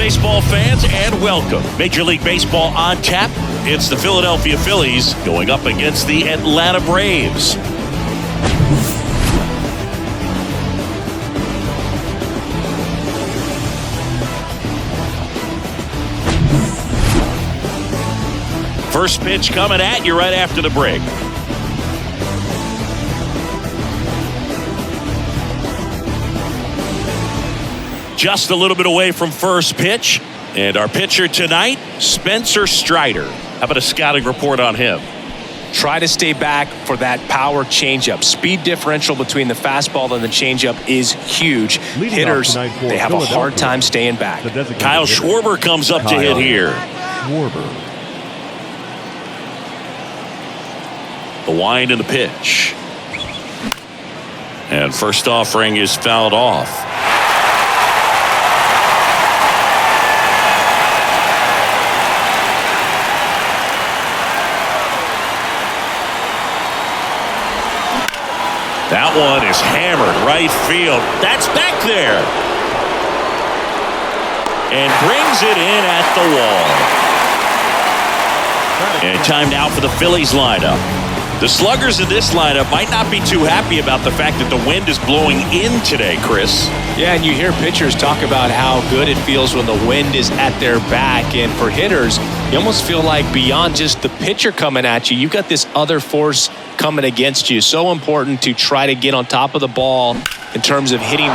baseball fans, and welcome. Major League Baseball on tap. It's the Philadelphia Phillies going up against the Atlanta Braves. First pitch coming at you right after the break. Just a little bit away from first pitch. And our pitcher tonight, Spencer Strider. How about a scouting report on him? Try to stay back for that power changeup. Speed differential between the fastball and the changeup is huge. Hitters, they have a hard time staying back. Kyle Schwarber comes up to hit here. The wind and the pitch. And first offering is fouled off. That one is hammered right field. That's back there. And brings it in at the wall. And time now for the Phillies lineup. The sluggers in this lineup might not be too happy about the fact that the wind is blowing in today, Chris. Yeah, and you hear pitchers talk about how good it feels when the wind is at their back. And for hitters, you almost feel like beyond just the pitcher coming at you, you've got this other force coming against you. So important to try to get on top of the ball in terms of hitting.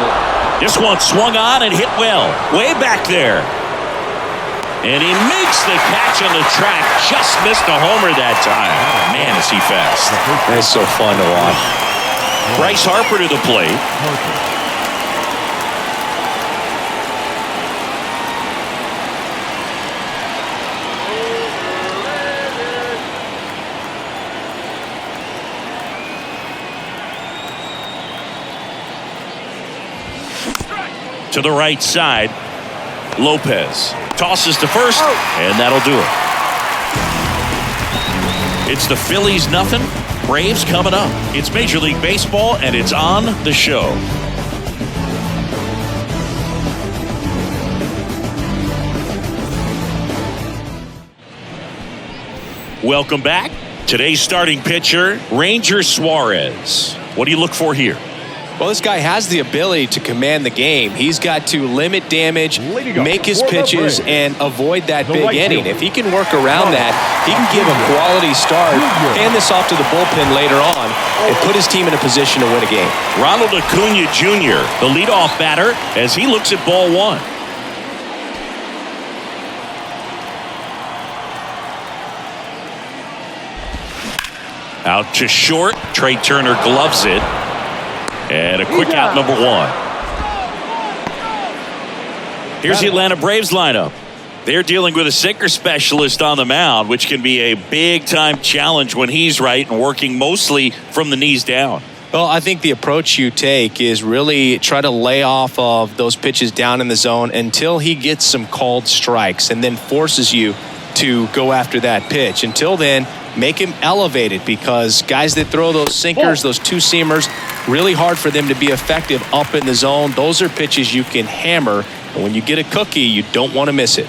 This one swung on and hit well. Way back there. And he makes the catch on the track. Just missed a homer that time. Man, is he fast. That's so fun to watch. Bryce Harper to the plate. To the right side, Lopez tosses to first, and that'll do it. It's the Phillies nothing, Braves coming up. It's Major League Baseball, and it's on the show. Welcome back. Today's starting pitcher, Ranger Suarez. What do you look for here? Well, this guy has the ability to command the game. He's got to limit damage, make his pitches, and avoid that big inning. If he can work around that, he can give a quality start, hand this off to the bullpen later on, and put his team in a position to win a game. Ronald Acuna Jr., the leadoff batter, as he looks at ball one. Out to short. Trey Turner gloves it. And a quick out, number one. Here's the Atlanta Braves lineup. They're dealing with a sinker specialist on the mound, which can be a big-time challenge when he's right and working mostly from the knees down. Well, I think the approach you take is really try to lay off of those pitches down in the zone until he gets some called strikes and then forces you to go after that pitch. Until then, make him elevated, because guys that throw those sinkers, those two-seamers, really hard for them to be effective up in the zone. Those are pitches you can hammer, and when you get a cookie, you don't want to miss it.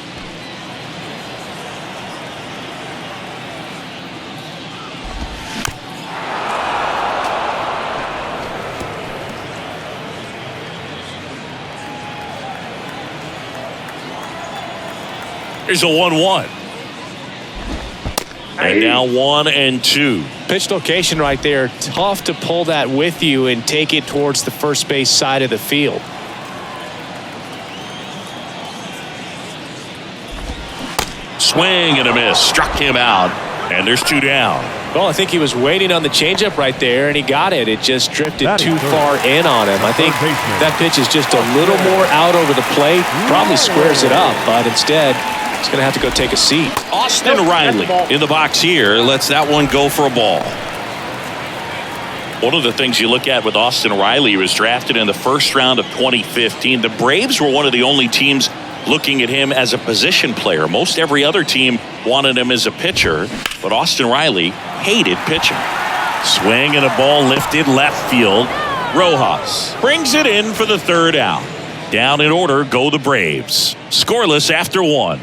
Here's a 1-1. And now 1-2. Pitch location right there. Tough to pull that with you and take it towards the first base side of the field. Swing and a miss. Struck him out. And there's two down. Well, I think he was waiting on the changeup right there, and he got it. It just drifted too far in on him. I think that pitch is just a little more out over the plate. Probably squares it up, but instead, he's going to have to go take a seat. Austin Riley in the box here lets that one go for a ball. One of the things you look at with Austin Riley, he was drafted in the first round of 2015. The Braves were one of the only teams looking at him as a position player. Most every other team wanted him as a pitcher, but Austin Riley hated pitching. Swing and a ball lifted left field. Rojas brings it in for the third out. Down in order go the Braves. Scoreless after 1.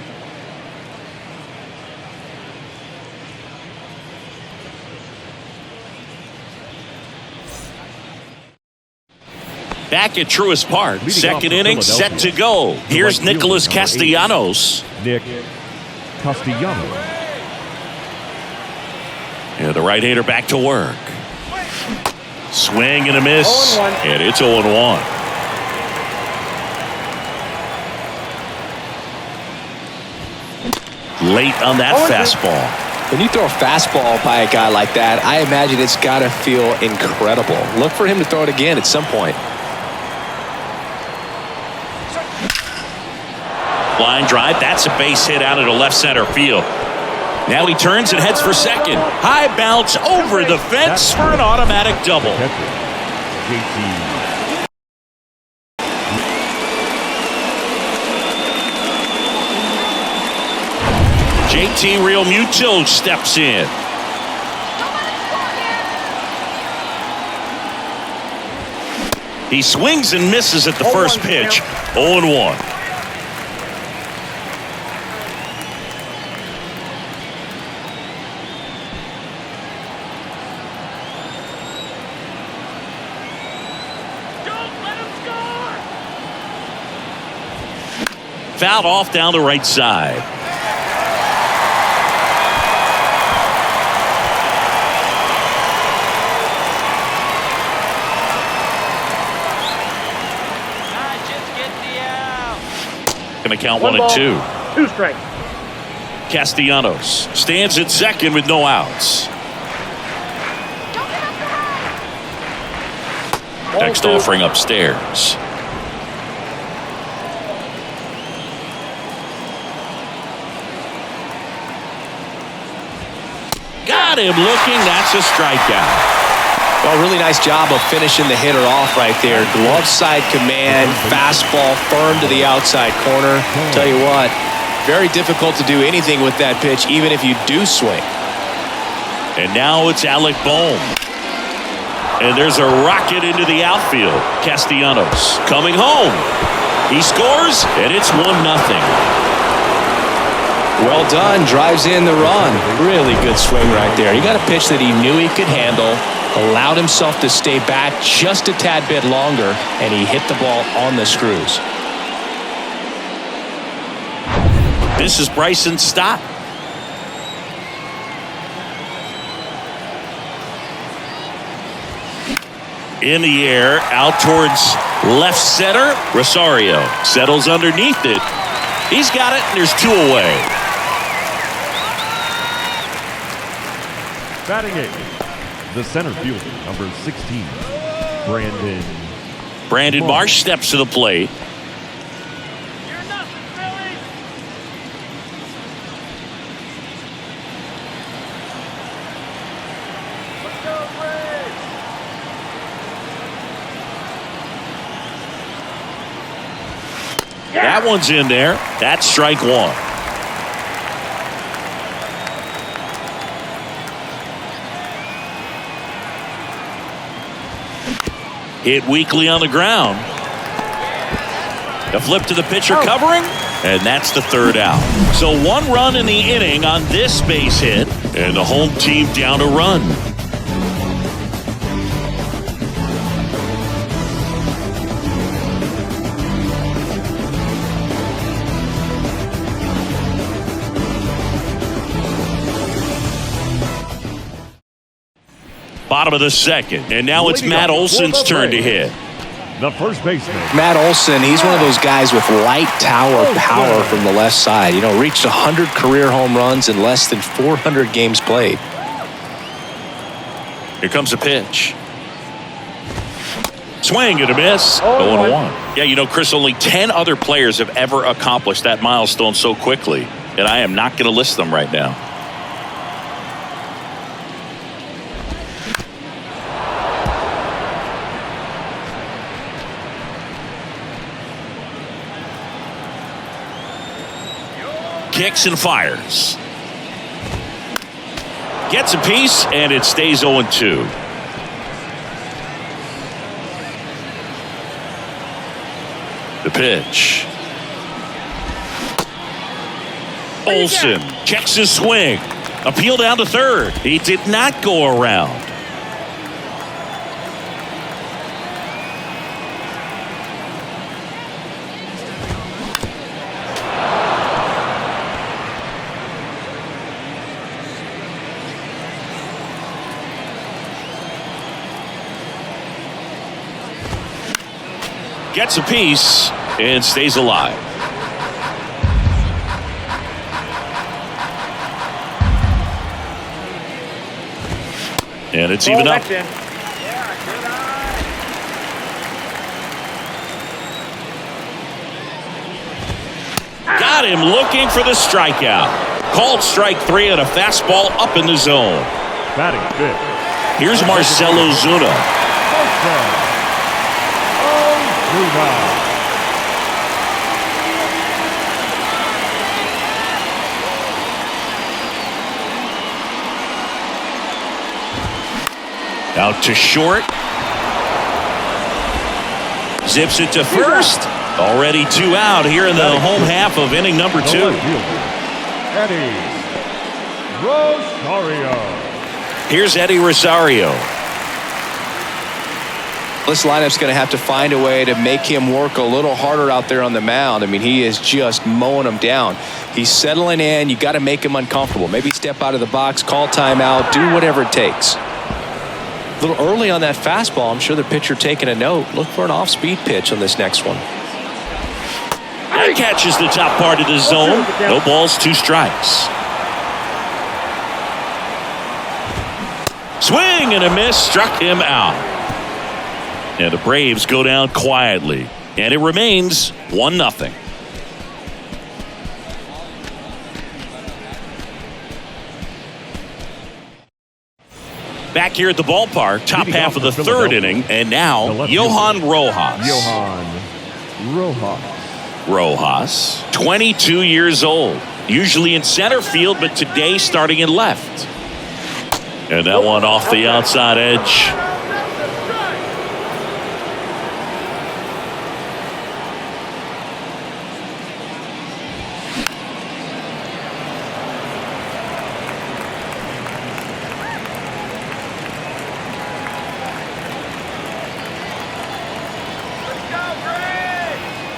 Back at Truist Park, second inning set to go. Here's Nicholas Castellanos. Nick Castellanos. Yeah, the right-hander back to work. Swing and a miss, and it's 0-1. Late on that fastball. When you throw a fastball by a guy like that, I imagine it's got to feel incredible. Look for him to throw it again at some point. Line drive, that's a base hit out into left center field. Now he turns and heads for second. High bounce over the fence for an automatic double. JT Realmuto steps in. He swings and misses at the first pitch. 0-1. Fouled off down the right side. Going to count 1 and 2. 2 strikes. Castellanos stands at second with no outs. Next offering upstairs. Got him looking. That's a strikeout. Well, really nice job of finishing the hitter off right there. Glove side command, fastball firm to the outside corner. Tell you what, very difficult to do anything with that pitch, even if you do swing. And now it's Alec Bohm. And there's a rocket into the outfield. Castellanos coming home. He scores, and it's 1-0. Well done, drives in the run. Really good swing right there. He got a pitch that he knew he could handle, allowed himself to stay back just a tad bit longer, and he hit the ball on the screws. This is Bryson Stott. In the air, out towards left center. Rosario settles underneath it. He's got it, and there's 2 away. Batting 8, the center fielder, number 16, Brandon Marsh steps to the plate. You're nothing, Phillies. Let's go, Braves. That one's in there. That's strike 1. Hit weakly on the ground. A flip to the pitcher covering, and that's the 3rd out. So 1 run in the inning on this base hit, and the home team down a run. Bottom of the second, and now it's Matt Olson's turn to hit. the first baseman. Matt Olson, he's one of those guys with light tower power from the left side. You know, reached 100 career home runs in less than 400 games played. Here comes a pitch. Swing and a miss. 0-1. Yeah, you know, Chris, only 10 other players have ever accomplished that milestone so quickly, and I am not going to list them right now. Kicks and fires. Gets a piece, and it stays 0-2. The pitch. Olsen checks his swing. Appeal down to third. He did not go around. Gets a piece and stays alive. And it's even up. Got him looking for the strikeout. Called strike 3 and a fastball up in the zone. Batting fifth. Here's Marcell Ozuna. Out to short. Zips it to first. Already 2 out here in the home half of inning number 2. Eddie Rosario. Here's Eddie Rosario. This lineup's going to have to find a way to make him work a little harder out there on the mound. I mean, he is just mowing them down. He's settling in. You got to make him uncomfortable. Maybe step out of the box, call timeout, do whatever it takes. A little early on that fastball. I'm sure the pitcher taking a note. Look for an off-speed pitch on this next one. That catches the top part of the zone. No balls, 2 strikes. Swing and a miss. Struck him out. And the Braves go down quietly. And it remains 1-0. Back here at the ballpark, top half of the 3rd inning. And now, Johan Rojas. Rojas, 22 years old. Usually in center field, but today starting in left. And that one off the outside edge.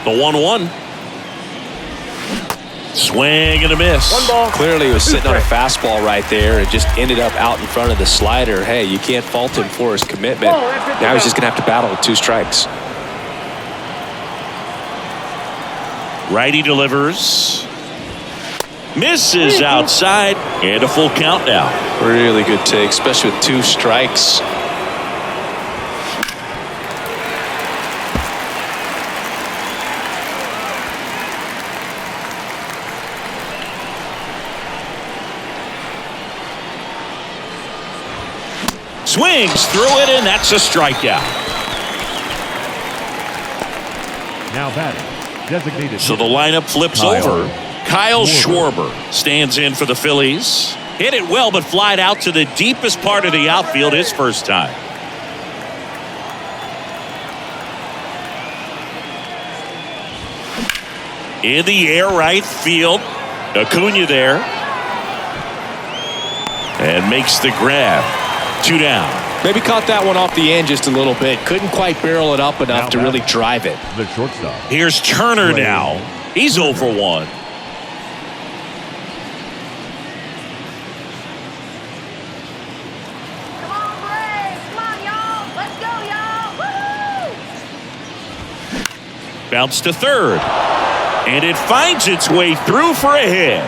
The 1-1. Swing and a miss. 1 ball. Clearly he was sitting on a fastball right there and just ended up out in front of the slider. Hey, you can't fault him for his commitment. Now he's just going to have to battle with 2 strikes. Righty delivers. Misses outside. And a full count now. Really good take, especially with 2 strikes. Swings through it, and that's a strikeout. Now batting, designated. So the lineup flips over. Kyle Schwarber stands in for the Phillies. Hit it well, but flied out to the deepest part of the outfield his first time. In the air right field. Acuna there. And makes the grab. 2 down. Maybe caught that one off the end just a little bit. Couldn't quite barrel it up enough to really drive it. The shortstop. Here's Turner now. He's 0 for 1. Come on, Braves. Come on, y'all. Let's go, y'all. Woo-hoo! Bounce to third. And it finds its way through for a hit.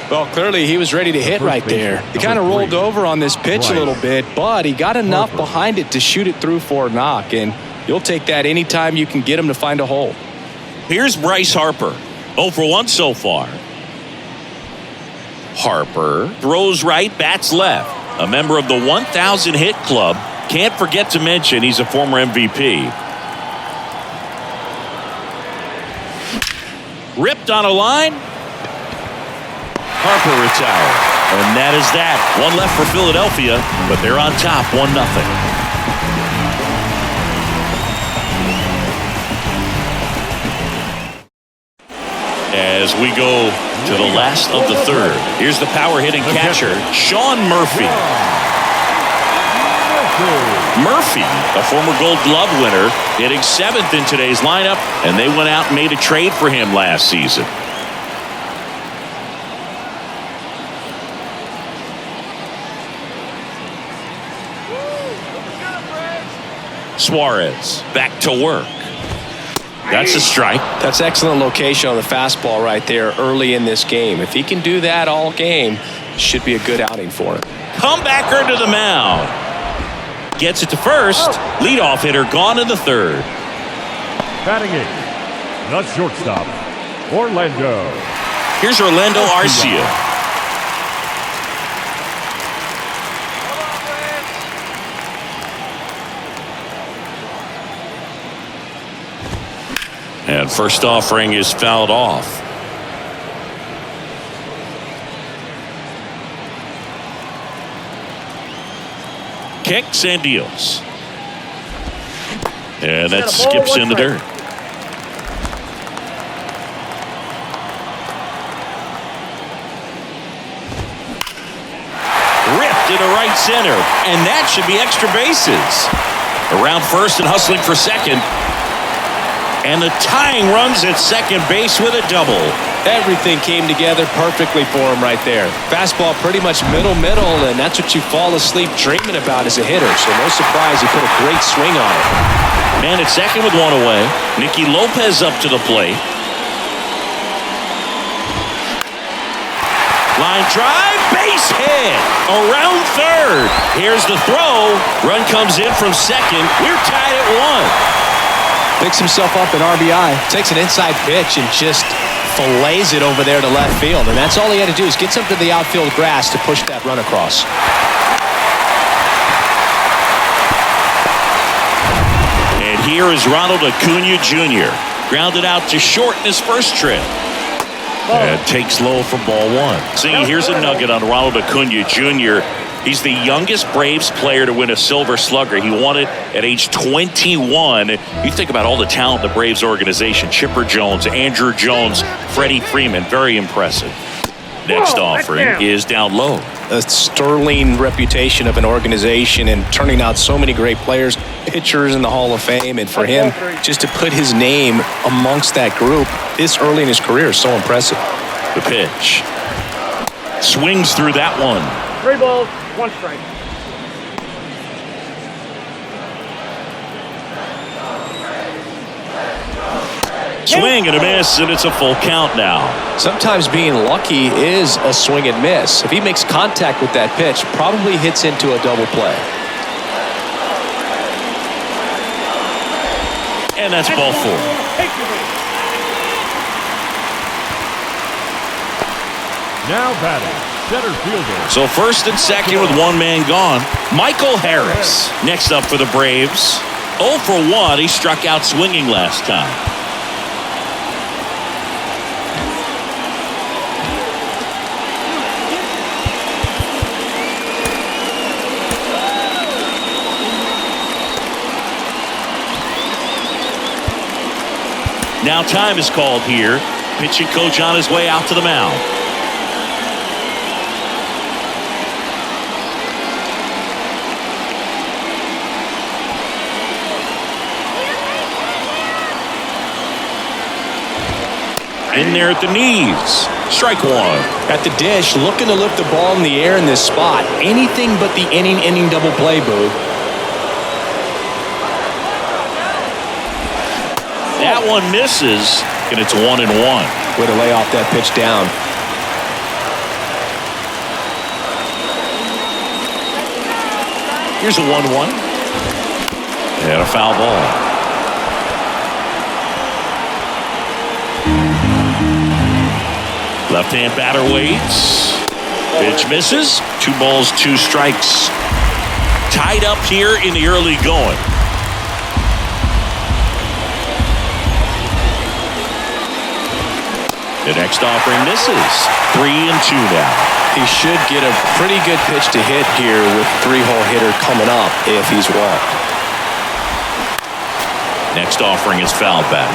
Well, clearly he was ready to hit right there. He kind of rolled over on this pitch a little bit, but he got enough behind it to shoot it through for a knock, and you'll take that anytime you can get him to find a hole. Here's Bryce Harper. 0 for 1 so far. Harper throws right, bats left. A member of the 1,000 hit club. Can't forget to mention he's a former MVP. Ripped on a line. Harper retired. And that is that. One left for Philadelphia, but they're on top 1-0. As we go to the last of the third, here's the power hitting catcher, Sean Murphy. Murphy, a former Gold Glove winner, hitting 7th in today's lineup, and they went out and made a trade for him last season. Suarez back to work. That's a strike. That's excellent location on the fastball right there early in this game. If he can do that all game, should be a good outing for him. Comebacker to the mound. Gets it to first. Leadoff hitter gone in the third. Batting 8th, the shortstop, Orlando. Here's Orlando Arcia. And first offering is fouled off. Kicks and deals. And that skips in the dirt. Ripped into right center. And that should be extra bases. Around first and hustling for second. And the tying runs at second base with a double. Everything came together perfectly for him right there. Fastball pretty much middle, and that's what you fall asleep dreaming about as a hitter. So no surprise he put a great swing on it. Man at second with one away. Nicky Lopez up to the plate. Line drive, base hit. Around third. Here's the throw. Run comes in from second. We're tied at 1. Picks himself up an RBI, takes an inside pitch and just fillets it over there to left field. And that's all he had to do is get something to the outfield grass to push that run across. And here is Ronald Acuna Jr. Grounded out to short in his first trip. And takes low for ball 1. See, here's a nugget on Ronald Acuna Jr. He's the youngest Braves player to win a Silver Slugger. He won it at age 21. You think about all the talent in the Braves organization. Chipper Jones, Andrew Jones, Freddie Freeman. Very impressive. Next offering is down low. A sterling reputation of an organization and turning out so many great players, pitchers in the Hall of Fame. And for him, just to put his name amongst that group this early in his career is so impressive. The pitch. Swings through that one. 3 balls, 1 strike. Swing and a miss, and it's a full count now. Sometimes being lucky is a swing and miss. If he makes contact with that pitch, probably hits into a double play. And that's ball 4. Now batting, center fielder. So first and second with one man gone. Michael Harris next up for the Braves. 0 for 1. He struck out swinging last time. Now time is called here. Pitching coach on his way out to the mound. In there at the knees. Strike 1. At the dish, looking to lift the ball in the air in this spot. Anything but the inning double play, Boo. That one misses, and it's 1-1. Way to lay off that pitch down. Here's a 1-1. And a foul ball. Left-hand batter waits. Pitch misses. 2 balls, 2 strikes. Tied up here in the early going. The next offering misses. 3-2 now. He should get a pretty good pitch to hit here with 3-hole hitter coming up if he's walked. Next offering is fouled back.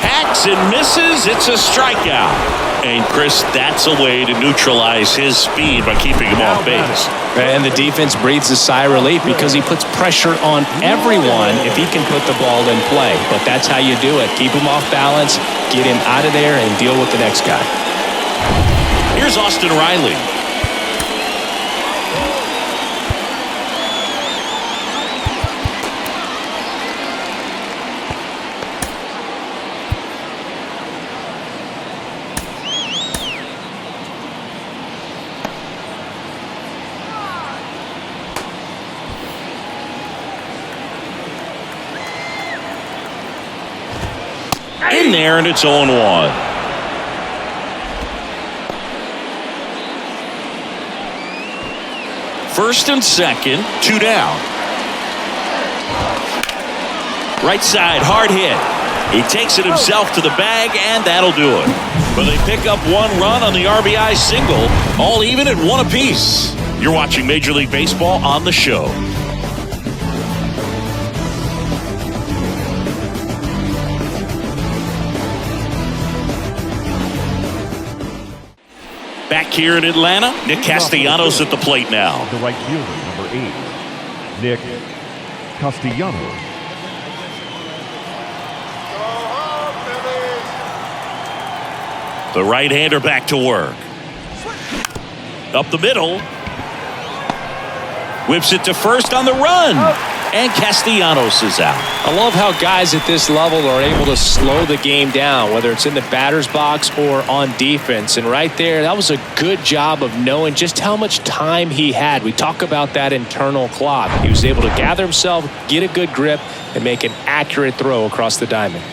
Hacks and misses. It's a strikeout. And Chris, that's a way to neutralize his speed by keeping him off base. And the defense breathes a sigh of relief because he puts pressure on everyone if he can put the ball in play. But that's how you do it. Keep him off balance, get him out of there, and deal with the next guy. Here's Austin Riley. In there, and it's 0-1. First and second, 2 down. Right side, hard hit. He takes it himself to the bag, and that'll do it. But they pick up 1 run on the RBI single, all even at 1 apiece. You're watching Major League Baseball on the show. Back here in Atlanta, Nick Castellanos at the plate now. The right fielder, number 8, Nick Castellanos. The right-hander back to work. Up the middle. Whips it to first on the run. And Castellanos is out. I love how guys at this level are able to slow the game down, whether it's in the batter's box or on defense. And right there, that was a good job of knowing just how much time he had. We talk about that internal clock. He was able to gather himself, get a good grip, and make an accurate throw across the diamond.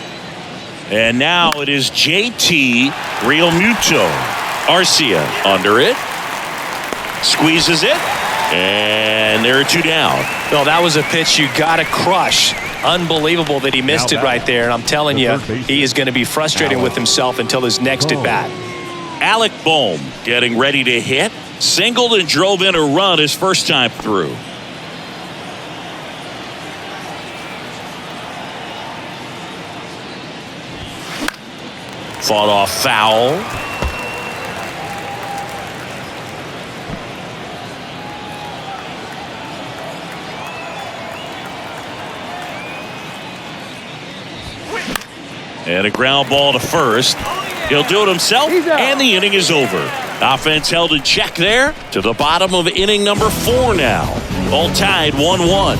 And now it is JT Realmuto. Arcia under it. Squeezes it. And there are 2 down. No, that was a pitch you got to crush. Unbelievable that he missed it right there. And I'm telling you, he is going to be frustrated with himself until his next at bat. Alec Bohm getting ready to hit. Singled and drove in a run his first time through. Fought off foul. And a ground ball to first. He'll do it himself, and the inning is over. Offense held in check there to the bottom of inning number 4 now. All tied 1-1.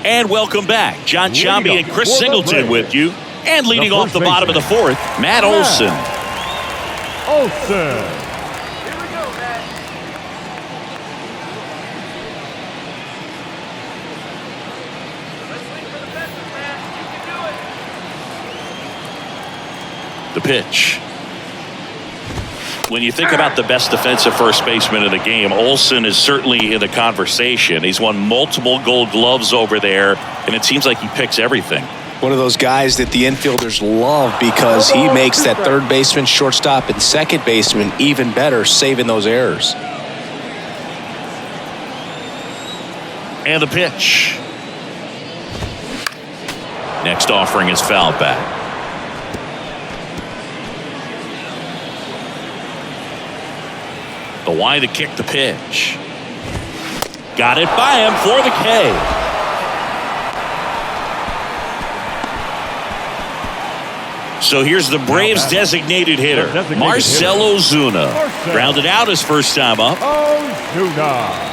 And welcome back. John Chambi and Chris Singleton with you. And leading off the bottom of the 4th, Matt Olson. Olson. The pitch. When you think about the best defensive first baseman in the game, Olson is certainly in the conversation. He's won multiple Gold Gloves over there, and it seems like he picks everything. One of those guys that the infielders love because he makes that third baseman, shortstop, and second baseman even better, saving those errors. And the pitch. Next offering is fouled back. The Y to kick the pitch. Got it by him for the K. So here's the Braves designated hitter, Marcell Ozuna. Grounded out his first time up. Ozuna.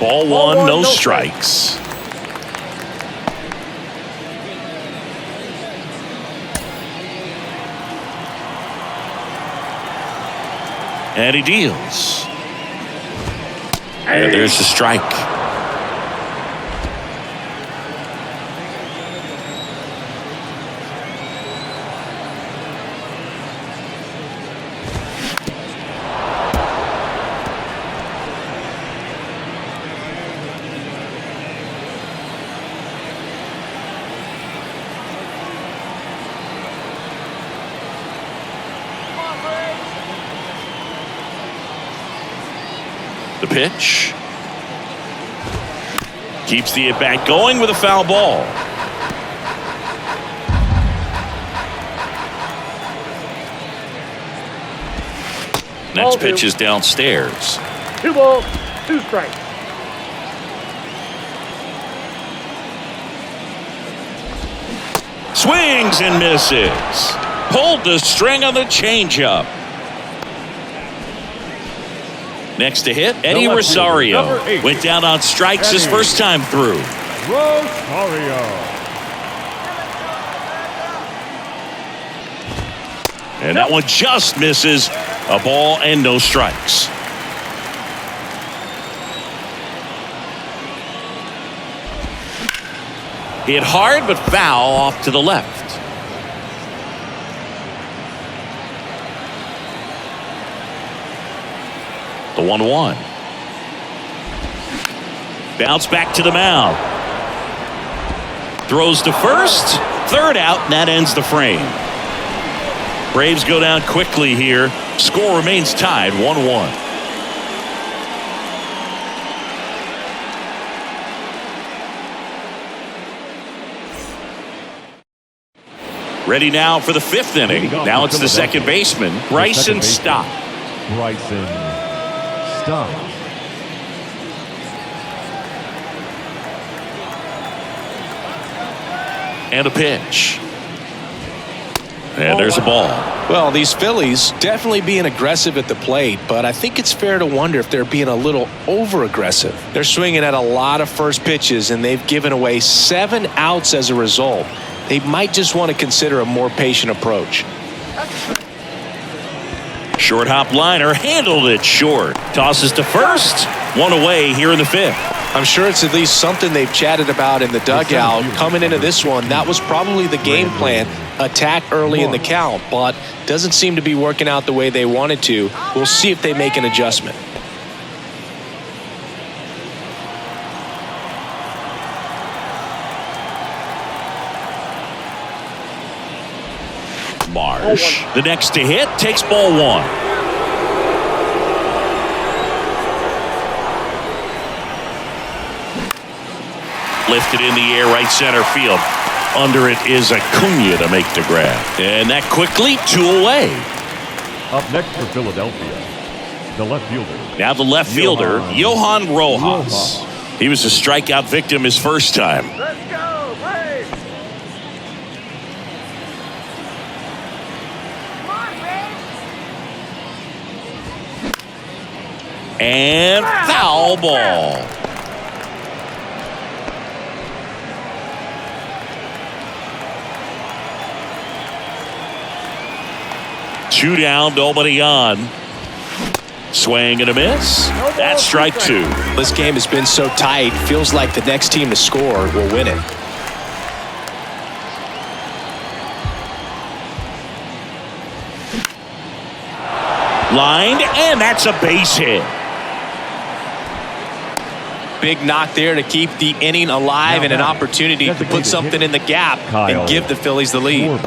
Ball one, no strikes. And he deals. And there's the strike. The pitch. Keeps the at-bat going with a foul ball. Next pitch is downstairs. 2 balls, 2 strikes. Swings and misses. Pulled the string on the changeup. Next to hit, Eddie Rosario. Went down on strikes his first time through. Rosario. And that one just misses. A ball and no strikes. Hit hard but foul off to the left. The 1-1. Bounce back to the mound. Throws to first. Third out, and that ends the frame. Braves go down quickly here. Score remains tied 1-1. Ready now for the 5th inning. Now it's the second baseman, Bryson Stott. Bryson Stott. And a pitch. And there's a ball. Well, these Phillies definitely being aggressive at the plate, but I think it's fair to wonder if they're being a little over-aggressive. They're swinging at a lot of first pitches, and they've given away 7 outs as a result. They might just want to consider a more patient approach. Short hop liner, handled it short. Tosses to first. 1 away here in the 5th. I'm sure it's at least something they've chatted about in the dugout. Coming into this one, that was probably the game plan. Attack early in the count, but doesn't seem to be working out the way they wanted to. We'll see if they make an adjustment. Marsh, the next to hit, takes ball 1. Lifted in the air, right center field. Under it is Acuna to make the grab. And that quickly 2 away. Up next for Philadelphia, the left fielder. Now the left fielder, Johan Rojas. He was a strikeout victim his first time. Let's go, Braves! Come on, Braves. And foul ball. Two down, nobody on. Swing and a miss. That's strike 2. This game has been so tight, feels like the next team to score will win it. Lined, and that's a base hit. Big knock there to keep the inning alive and an opportunity to put something in the gap and give the Phillies the lead.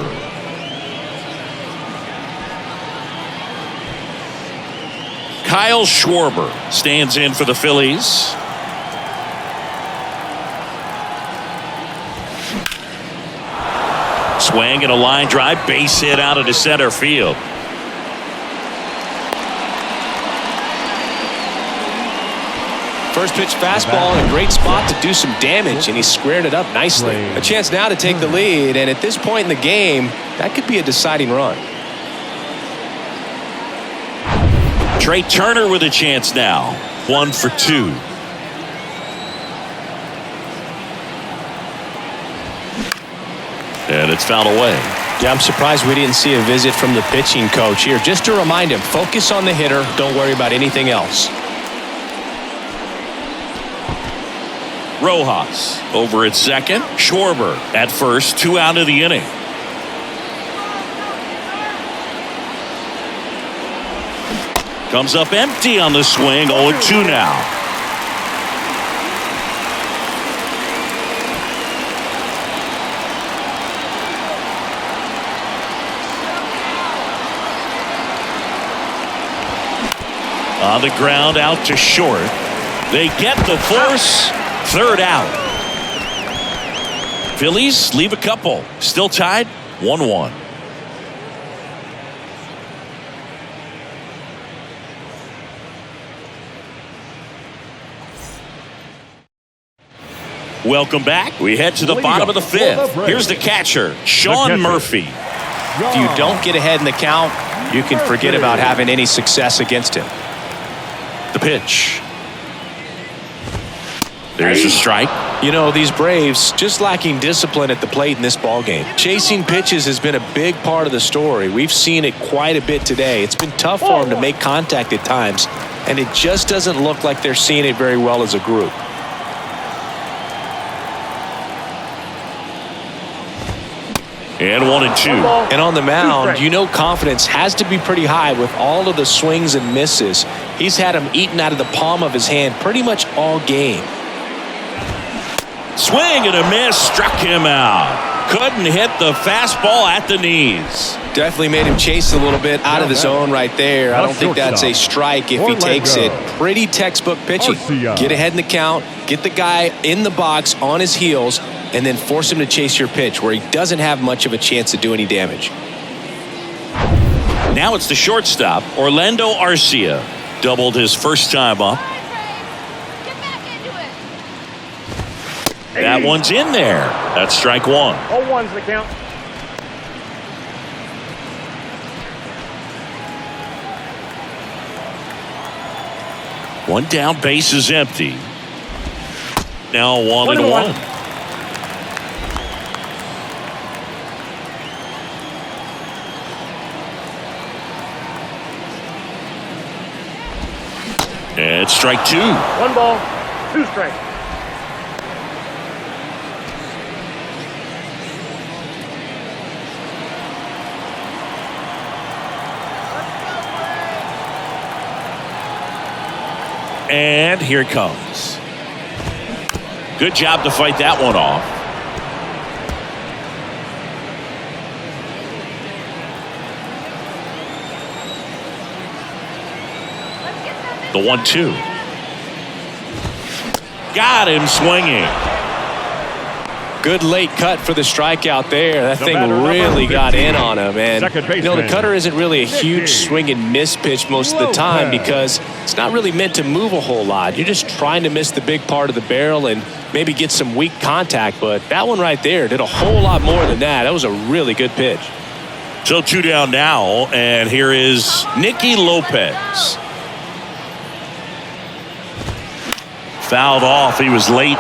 Kyle Schwarber stands in for the Phillies. Swing and a line drive, base hit out into center field. First pitch fastball in a great spot to do some damage, and he squared it up nicely. A chance now to take the lead, and at this point in the game, that could be a deciding run. Trey Turner with a chance now. 1 for 2. And it's fouled away. Yeah, I'm surprised we didn't see a visit from the pitching coach here. Just to remind him, focus on the hitter. Don't worry about anything else. Rojas over at second. Schwarber at first. 2 out of the inning. Comes up empty on the swing. 0-2 now. On the ground out to short. They get the force. 3rd out. Phillies leave a couple. Still tied 1-1. Welcome back. We head to the bottom of the 5th. Here's the catcher, Sean Murphy. If you don't get ahead in the count, you can forget about having any success against him. The pitch. There's a strike. You know, these Braves just lacking discipline at the plate in this ballgame. Chasing pitches has been a big part of the story. We've seen it quite a bit today. It's been tough for them to make contact at times, and it just doesn't look like they're seeing it very well as a group. And 1-2. And on the mound, you know confidence has to be pretty high with all of the swings and misses. He's had them eaten out of the palm of his hand pretty much all game. Swing and a miss. Struck him out. Couldn't hit the fastball at the knees. Definitely made him chase a little bit out of the zone right there. I don't think that's a strike if he takes it. Pretty textbook pitching. Get ahead in the count, get the guy in the box on his heels, and then force him to chase your pitch where he doesn't have much of a chance to do any damage. Now it's the shortstop, Orlando Arcia. Doubled his first time up. Get back into it. That one's in there. That's strike 1. 0-1's the count. One down, base is empty. Now 1-1. And strike 2. 1 ball, 2 strikes. And here it comes. Good job to fight that one off. The 1-2. Got him swinging. Good late cut for the strikeout there. That thing really got in on him. And you know, the cutter isn't really a huge swing and miss pitch most of the time because it's not really meant to move a whole lot. You're just trying to miss the big part of the barrel and maybe get some weak contact. But that one right there did a whole lot more than that. That was a really good pitch. So 2 down now, and here is Nicky Lopez. Fouled off. He was late.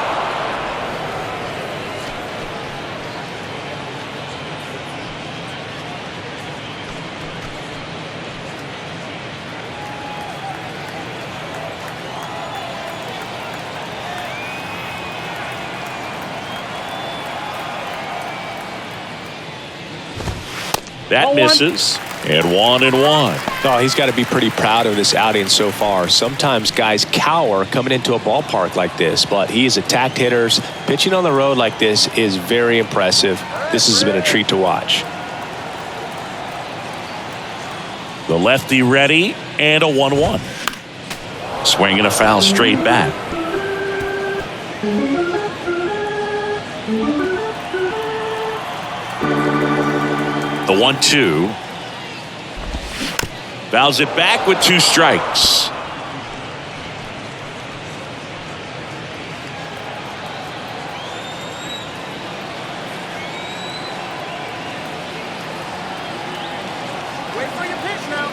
That misses. And 1-1. Oh, he's got to be pretty proud of this outing so far. Sometimes guys cower coming into a ballpark like this, but he has attacked hitters. Pitching on the road like this is very impressive. This has been a treat to watch. The lefty ready, and a 1-1. Swing and a foul straight back. The 1-2. Fouls it back with 2 strikes. Wait for your pitch now.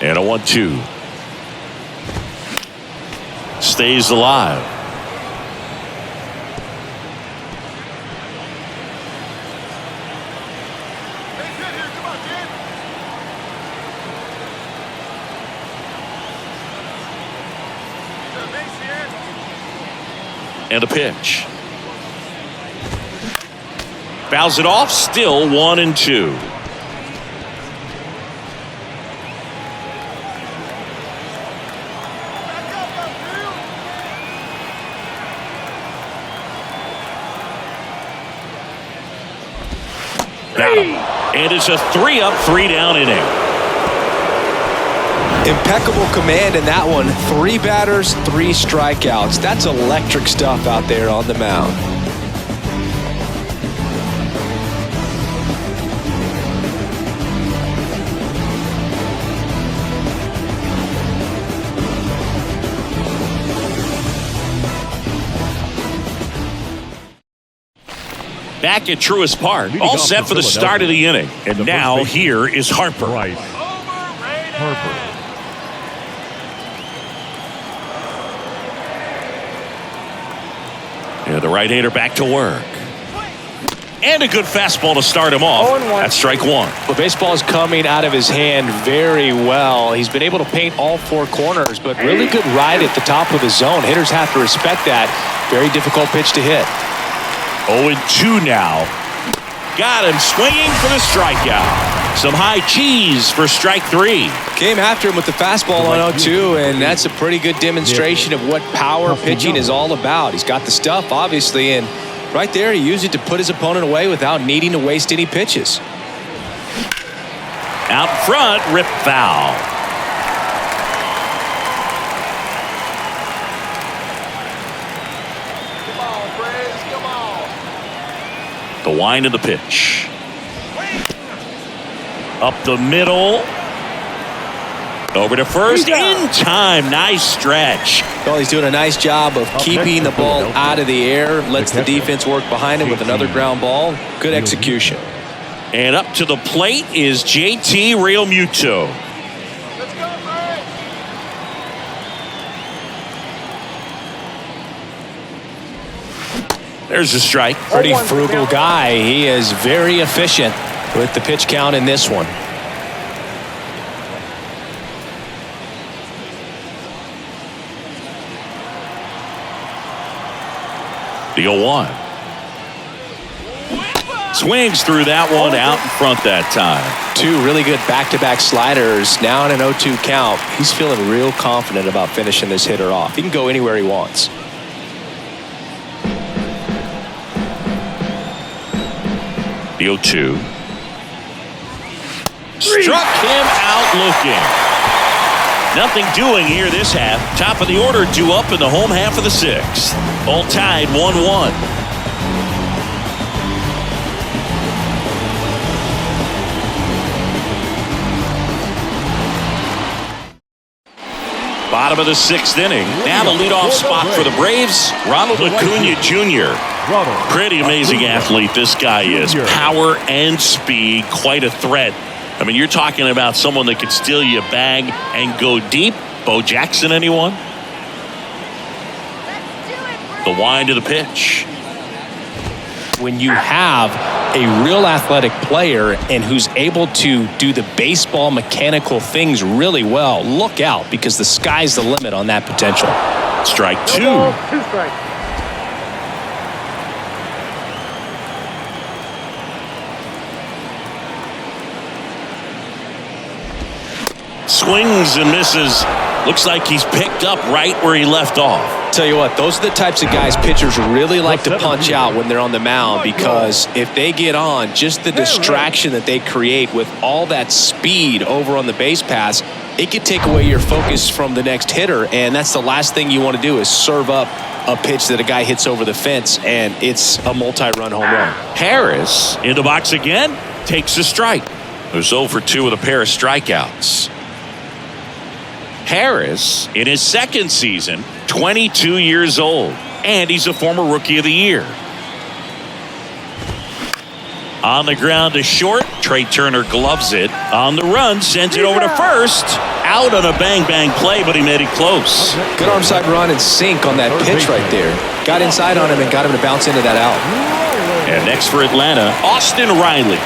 And a 1-2. And a pitch. Fouls it off, still 1-2. Got him. And it's a 3-up, 3-down inning. Impeccable command in that one. 3 batters, 3 strikeouts. That's electric stuff out there on the mound. Back at Truist Park, all set for the start of the inning. And now here is Harper. Bryce Harper. Yeah, the right-hander back to work. And a good fastball to start him off. That's strike 1. Well, baseball is coming out of his hand very well. He's been able to paint all 4 corners, but really good ride at the top of the zone. Hitters have to respect that. Very difficult pitch to hit. 0-2 now. Got him swinging for the strikeout. Some high cheese for strike 3. Came after him with the fastball on 0-2, and that's a pretty good demonstration of what power pitching is all about. He's got the stuff, obviously, and right there he used it to put his opponent away without needing to waste any pitches. Out front, rip foul. The wind of the pitch. Up the middle. Over to first. In time. Nice stretch. Well, he's doing a nice job of keeping the ball out of the air. Lets the defense work behind him with another ground ball. Good execution. And up to the plate is JT Realmuto. There's a strike. Pretty frugal guy. He is very efficient with the pitch count in this one. The 0-1. Swings through that one out in front that time. 2 really good back-to-back sliders. Now in an 0-2 count. He's feeling real confident about finishing this hitter off. He can go anywhere he wants. The 0-2. Struck him out looking. Nothing doing here this half. Top of the order due up in the home half of the 6th. All tied 1-1. Bottom of the 6th inning. Now the leadoff spot for the Braves, Ronald Acuna Jr. Pretty amazing athlete this guy is. Power and speed, quite a threat. I mean, you're talking about someone that could steal you a bag and go deep. Bo Jackson, anyone? The wind of the pitch. When you have a real athletic player and who's able to do the baseball mechanical things really well, look out, because the sky's the limit on that potential. Strike 2. 2 strikes. Swings and misses. Looks like he's picked up right where he left off. Tell you what, those are the types of guys pitchers really like to punch out when they're on the mound, because if they get on, just the distraction that they create with all that speed over on the base pass, it could take away your focus from the next hitter, and that's the last thing you want to do is serve up a pitch that a guy hits over the fence, and it's a multi-run home run. Harris in the box again, takes a strike. There's 0 for 2 with a pair of strikeouts. Harris, in his 2nd season, 22 years old, and he's a former Rookie of the Year. On the ground to short, Trey Turner gloves it. On the run, sends it over to first. Out on a bang-bang play, but he made it close. Good arm side run and sink on that pitch right there. Got inside on him and got him to bounce into that out. And next for Atlanta, Austin Riley.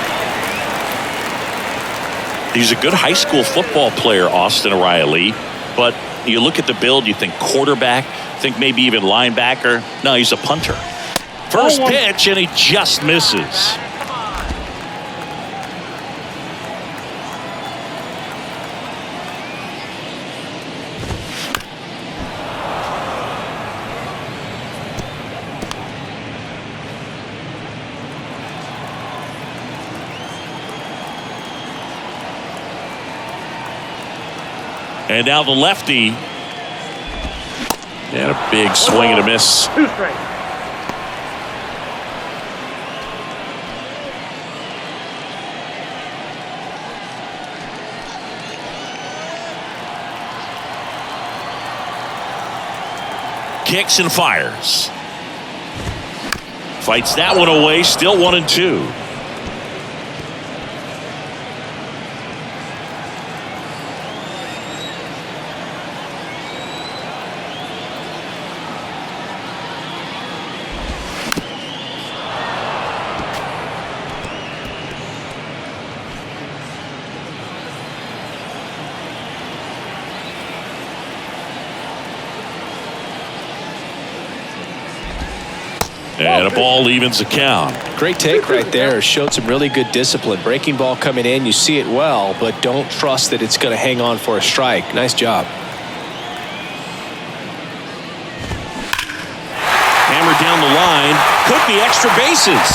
He's a good high school football player, Austin Riley, but you look at the build, you think quarterback, think maybe even linebacker. No, he's a punter. First pitch, and he just misses. And now the lefty. And a big swing and a miss. 2 straight. Kicks and fires. Fights that one away. Still 1-2. And a ball evens the count. Great take right there. Showed some really good discipline. Breaking ball coming in, you see it well, but don't trust that it's going to hang on for a strike. Nice job. Hammered down the line. Could be extra bases.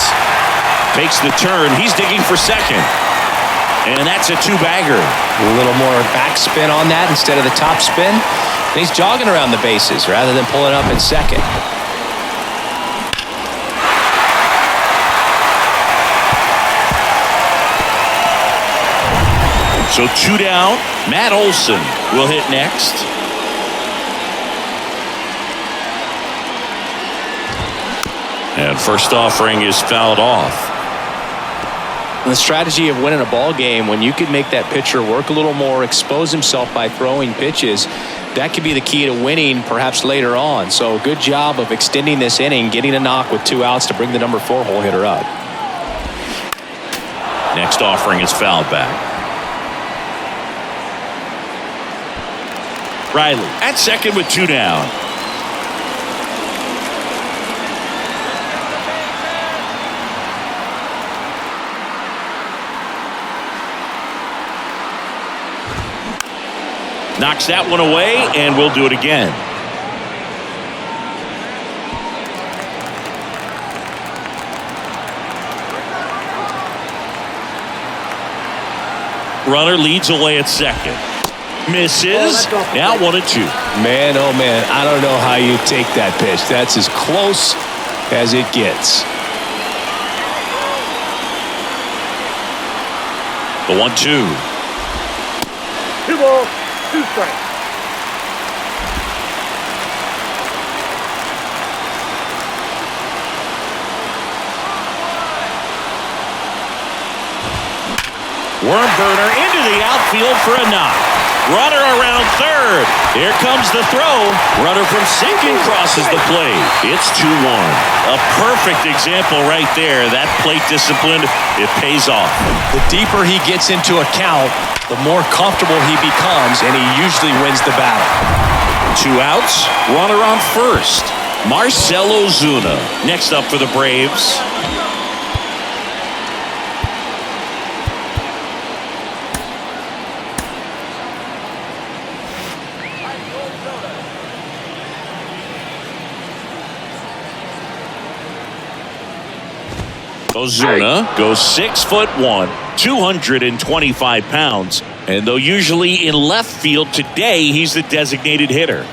Takes the turn. He's digging for second. And that's a 2-bagger. A little more backspin on that instead of the top spin. And he's jogging around the bases rather than pulling up at second. So 2 down. Matt Olson will hit next. And first offering is fouled off. The strategy of winning a ball game, when you could make that pitcher work a little more, expose himself by throwing pitches, that could be the key to winning perhaps later on. So good job of extending this inning, getting a knock with 2 outs to bring the number 4 hole hitter up. Next offering is fouled back. Riley at second with 2 down. Knocks that one away, and we'll do it again. Runner leads away at second. Misses. Now 1-2. Man, oh man, I don't know how you take that pitch. That's as close as it gets. The 1-2. 2 balls, 2 strikes. Worm burner into the outfield for a knock. Runner around third. Here comes the throw. Runner from second crosses the plate. It's 2-1. A perfect example right there. That plate discipline, it pays off. The deeper he gets into a count, the more comfortable he becomes, and he usually wins the battle. 2 outs. Runner on first. Marcell Ozuna next up for the Braves. Ozuna goes 6'1", 225 pounds, and though usually in left field, today he's the designated hitter.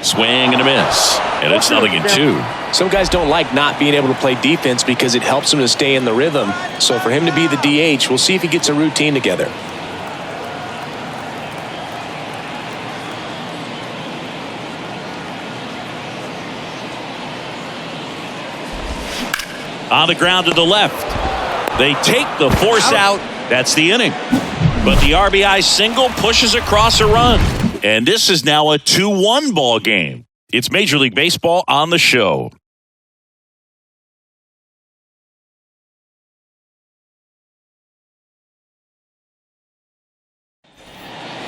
Swing and a miss, and it's 0-2. Some guys don't like not being able to play defense because it helps them to stay in the rhythm. So for him to be the DH, we'll see if he gets a routine together. On the ground to the left. They take the force out. That's the inning. But the RBI single pushes across a run. And this is now a 2-1 ball game. It's Major League Baseball on the show.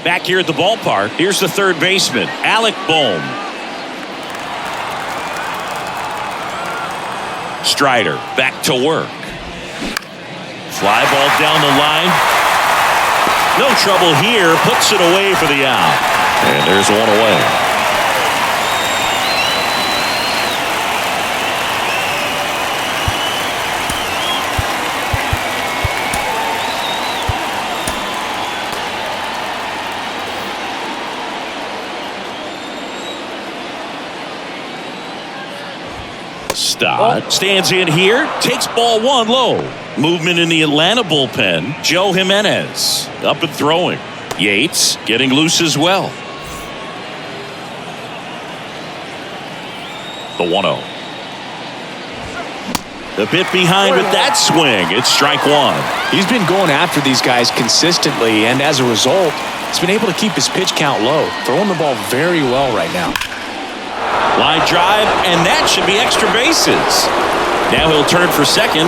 Back here at the ballpark, here's the third baseman, Alec Bohm. Strider back to work. Fly ball down the line. No trouble here. Puts it away for the out. And there's one away. Stott stands in here, takes ball one low. Movement in the Atlanta bullpen. Joe Jimenez up and throwing. Yates getting loose as well. The 1-0. The bit behind with that swing. It's strike one. He's been going after these guys consistently, and as a result, he's been able to keep his pitch count low. Throwing the ball very well right now. Line drive, and that should be extra bases. Now he'll turn for second.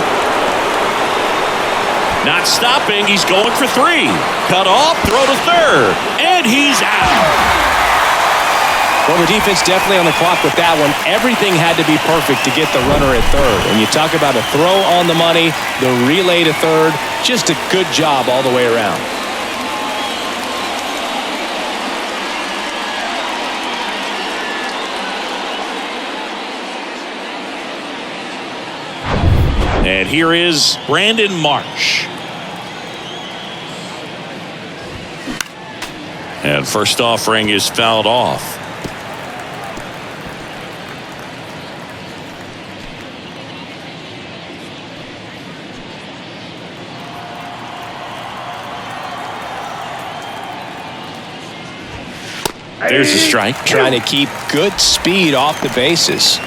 Not stopping, he's going for three. Cut off, throw to third, and he's out. Well, the defense definitely on the clock with that one. Everything had to be perfect to get the runner at third. When you talk about a throw on the money, the relay to third, just a good job all the way around. And here is Brandon Marsh. And first offering is fouled off. There's a strike. Trying to keep good speed off the bases.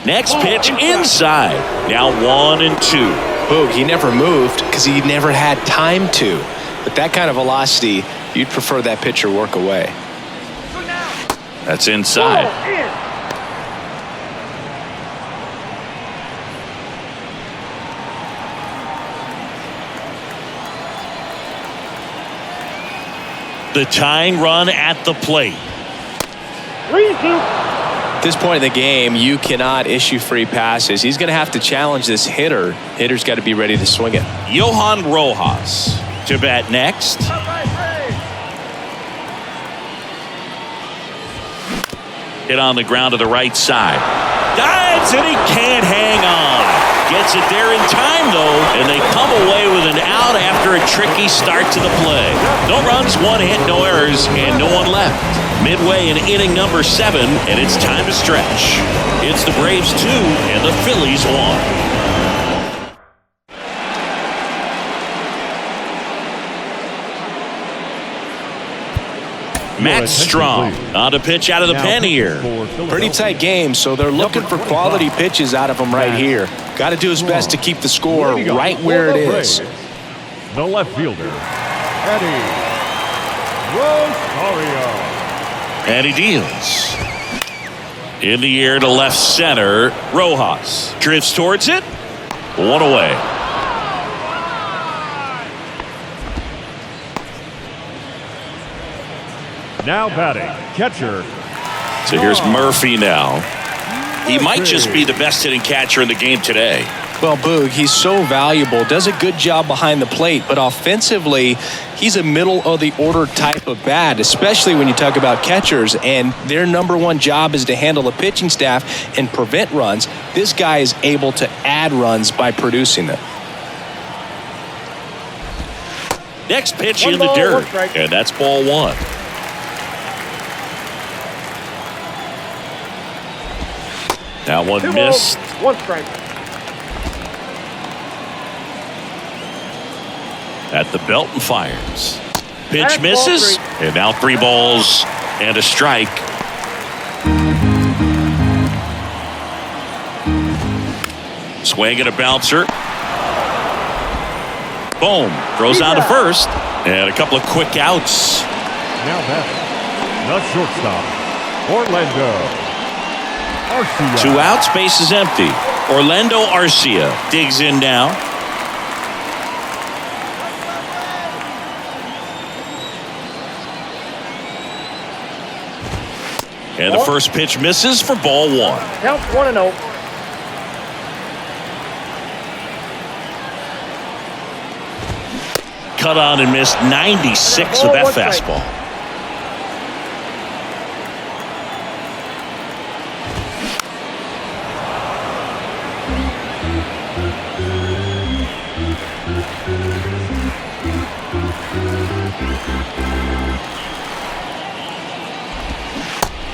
Next pitch inside. Now 1-2. Boog, he never moved because he never had time to. But that kind of velocity, you'd prefer that pitcher work away. That's inside. The tying run at the plate. At this point in the game, you cannot issue free passes. He's going to have to challenge this hitter. Hitter's got to be ready to swing it. Johan Rojas to bat next. Hit on the ground to the right side. Dives and he can't hang on. Gets it there in time though, and they come away with an out after a tricky start to the play. No runs, one hit, no errors, and no one left. Midway in inning number 7, and it's time to stretch. It's the Braves 2 and the Phillies 1. Matt Strong on to pitch out of the pen here. Pretty tight game, so they're looking for quality pitches out of him right here. Got to do his best to keep the score right where it is. The left fielder, Eddie Rosario. And he deals. In the air to left center. Rojas drifts towards it. One away. Now batting, catcher. So here's Murphy now. He might just be the best hitting catcher in the game today. Well, Boog, he's so valuable, does a good job behind the plate, but offensively, he's a middle-of-the-order type of bat, especially when you talk about catchers, and their number one job is to handle the pitching staff and prevent runs. This guy is able to add runs by producing them. Next pitch in the dirt, and that's ball one. Now one missed. One strike. At the belt and fires. Pitch misses, and now 3 balls and a strike. Swing and a bouncer. Boom. Throws out to first, and a couple of quick outs. Now batting, the shortstop, Orlando Arcia. 2 outs, base is empty. Orlando Arcia digs in now. And the first pitch misses for ball 1. Count 1-0. Cut on and missed 96 with that fastball.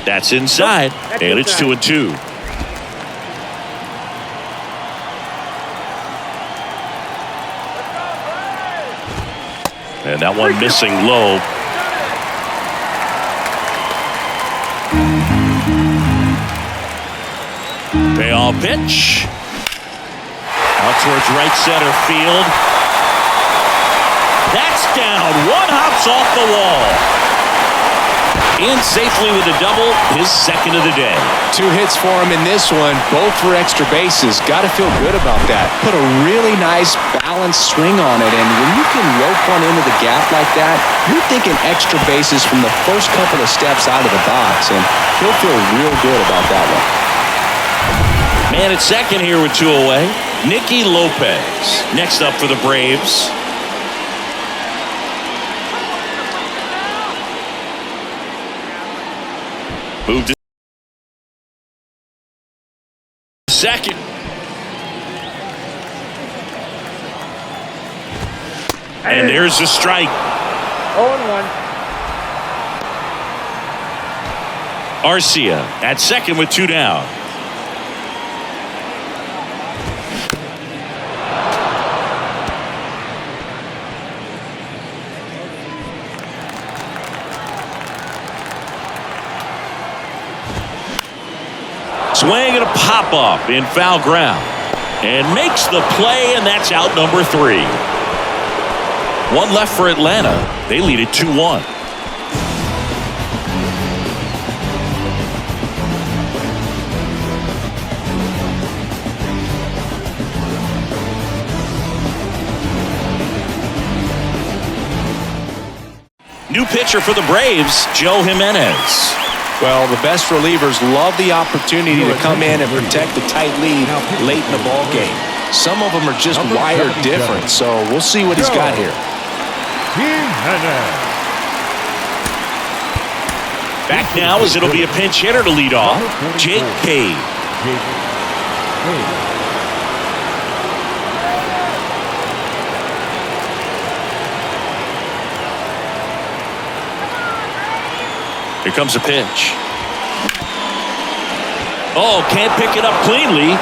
That's inside, and it's 2-2. And that one missing low. Payoff pitch. Out towards right center field. That's down. One hops off the wall. In safely with a double, his second of the day. 2 hits for him in this one, both for extra bases. Got to feel good about that. Put a really nice balanced swing on it, and when you can rope one into the gap like that, you're thinking extra bases from the first couple of steps out of the box, and he'll feel real good about that one. Man at second here with 2 away. Nicky Lopez next up for the Braves. Moved to second. And there's the strike. 0-1. Arcia at second with 2 down. Swing and a pop-up in foul ground. And makes the play, and that's out number 3. 1 left for Atlanta. They lead it 2-1. New pitcher for the Braves, Joe Jimenez. Well, the best relievers love the opportunity to come in and protect the tight lead late in the ball game. Some of them are just wired different, so we'll see what he's got here. Back now as it'll be a pinch hitter to lead off, Jake Cave. Here comes a pitch. Oh, can't pick it up cleanly.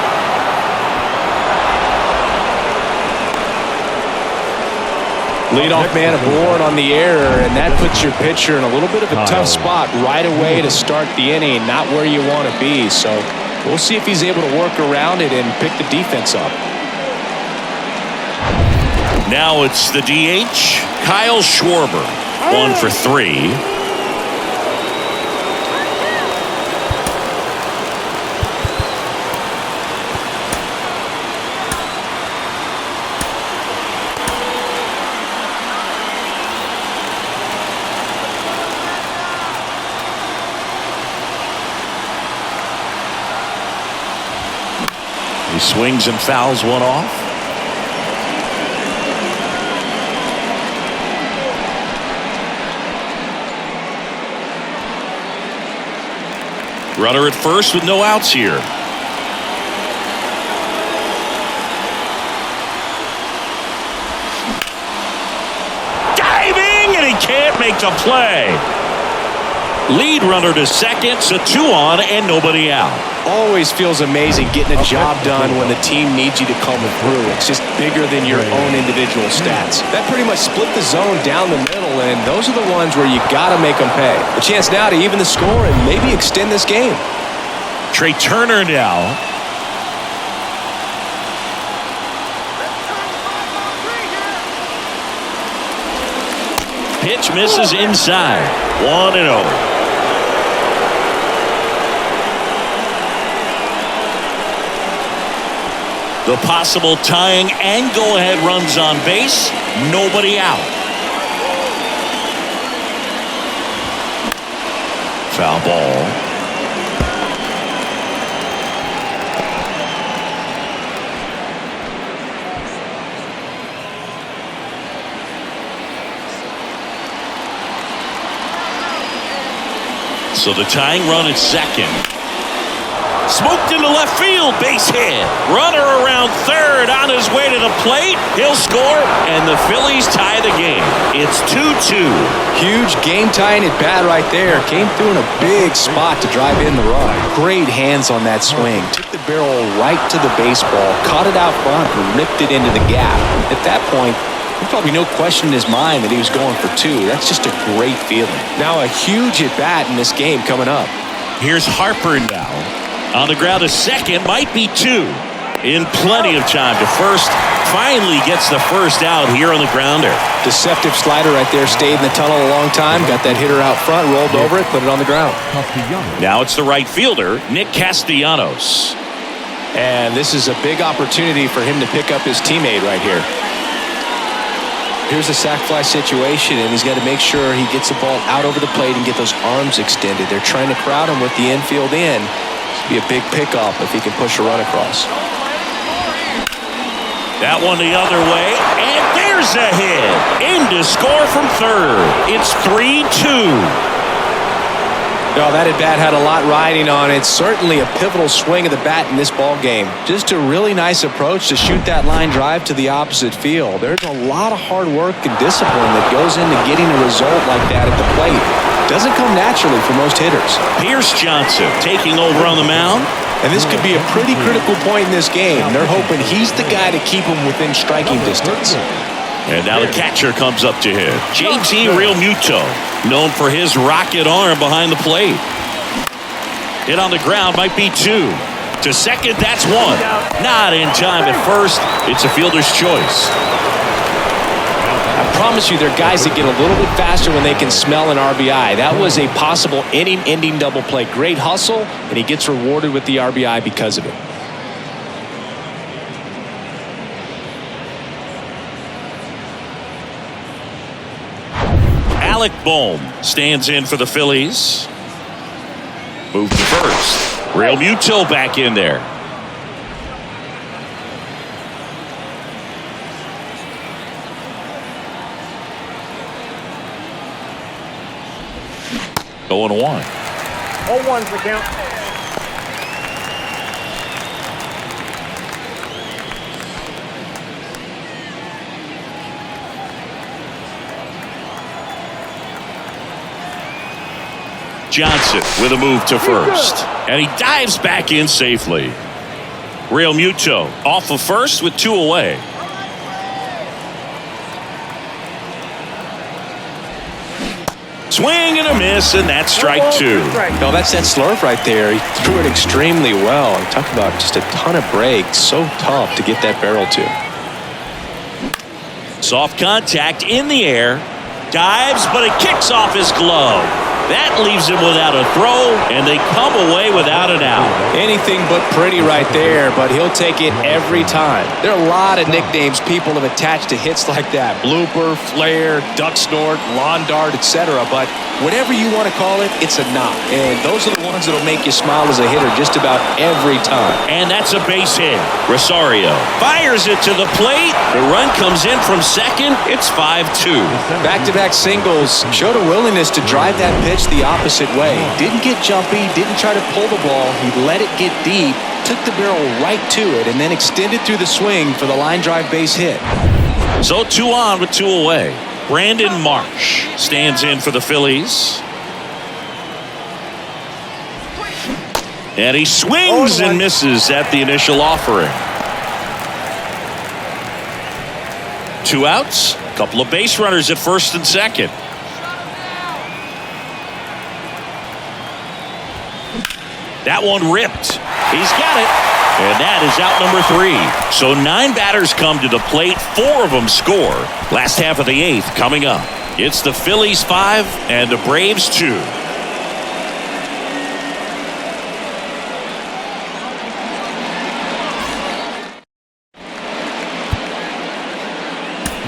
Leadoff man aboard on the error, and that puts your pitcher in a little bit of a tough spot right away to start the inning, not where you want to be. So we'll see if he's able to work around it and pick the defense up. Now it's the DH, Kyle Schwarber, 1 for 3. He swings and fouls one off. Runner at first with no outs here. Diving, and he can't make the play. Lead runner to second, so 2 on and nobody out. Always feels amazing getting a job done when the team needs you to come through. It's just bigger than your own individual stats. That pretty much split the zone down the middle, and those are the ones where you got to make them pay. A chance now to even the score and maybe extend this game. Trey Turner now. Pitch misses inside. 1-0. The possible tying and go-ahead runs on base. Nobody out. Foul ball. So the tying run at second. Smoked into left field, base hit. Runner around third on his way to the plate. He'll score, and the Phillies tie the game. It's 2-2. Huge game-tying at bat right there. Came through in a big spot to drive in the run. Great hands on that swing. Took the barrel right to the baseball, caught it out front, and ripped it into the gap. At that point, there's probably no question in his mind that he was going for two. That's just a great feeling. Now a huge at-bat in this game coming up. Here's Harper now. On the ground to second, might be two. In plenty of time to first. Finally gets the first out here on the grounder. Deceptive slider right there. Stayed in the tunnel a long time. Got that hitter out front, rolled over it, put it on the ground. Now it's the right fielder, Nick Castellanos. And this is a big opportunity for him to pick up his teammate right here. Here's a sac fly situation, and he's got to make sure he gets the ball out over the plate and get those arms extended. They're trying to crowd him with the infield in. Be a big pickup if he can push a run across. That one the other way, and there's a hit. In to score from third. It's 3-2. No, that at-bat had a lot riding on it. Certainly a pivotal swing of the bat in this ball game. Just a really nice approach to shoot that line drive to the opposite field. There's a lot of hard work and discipline that goes into getting a result like that at the plate. Doesn't come naturally for most hitters. Pierce Johnson taking over on the mound. And this could be a pretty critical point in this game. They're hoping he's the guy to keep them within striking distance. And now the catcher comes up to hit. JT Realmuto, known for his rocket arm behind the plate. Hit on the ground, might be two. To second, that's one. Not in time at first. It's a fielder's choice. I promise you, there are guys that get a little bit faster when they can smell an RBI. That was a possible inning-ending double play. Great hustle, and he gets rewarded with the RBI because of it. Alec Bohm stands in for the Phillies. Move to first. Realmuto back in there. Going 1. 0-1's the count. Johnson with a move to first. And he dives back in safely. Realmuto off of first with 2 away. Swing and a miss, and that's strike 2. No, that's that slurve right there. He threw it extremely well. And talk about just a ton of breaks. So tough to get that barrel to. Soft contact in the air. Dives, but it kicks off his glove. That leaves him without a throw, and they come away without an out. Anything but pretty right there, but he'll take it every time. There are a lot of nicknames people have attached to hits like that. Blooper, flare, duck snort, lawn dart, etc. But whatever you want to call it, it's a knock. And those are the ones that'll make you smile as a hitter just about every time. And that's a base hit. Rosario fires it to the plate. The run comes in from second. It's 5-2. Back-to-back singles showed a willingness to drive that pitch the opposite way. Didn't get jumpy, didn't try to pull the ball. He let it get deep, took the barrel right to it, and then extended through the swing for the line drive base hit. So 2 on with 2 away. Brandon Marsh stands in for the Phillies. And he swings and misses at the initial offering. 2 outs, a couple of base runners at first and second. That one ripped. He's got it. And that is out number 3. So 9 batters come to the plate. 4 of them score. Last half of the 8th coming up. It's the Phillies 5 and the Braves 2.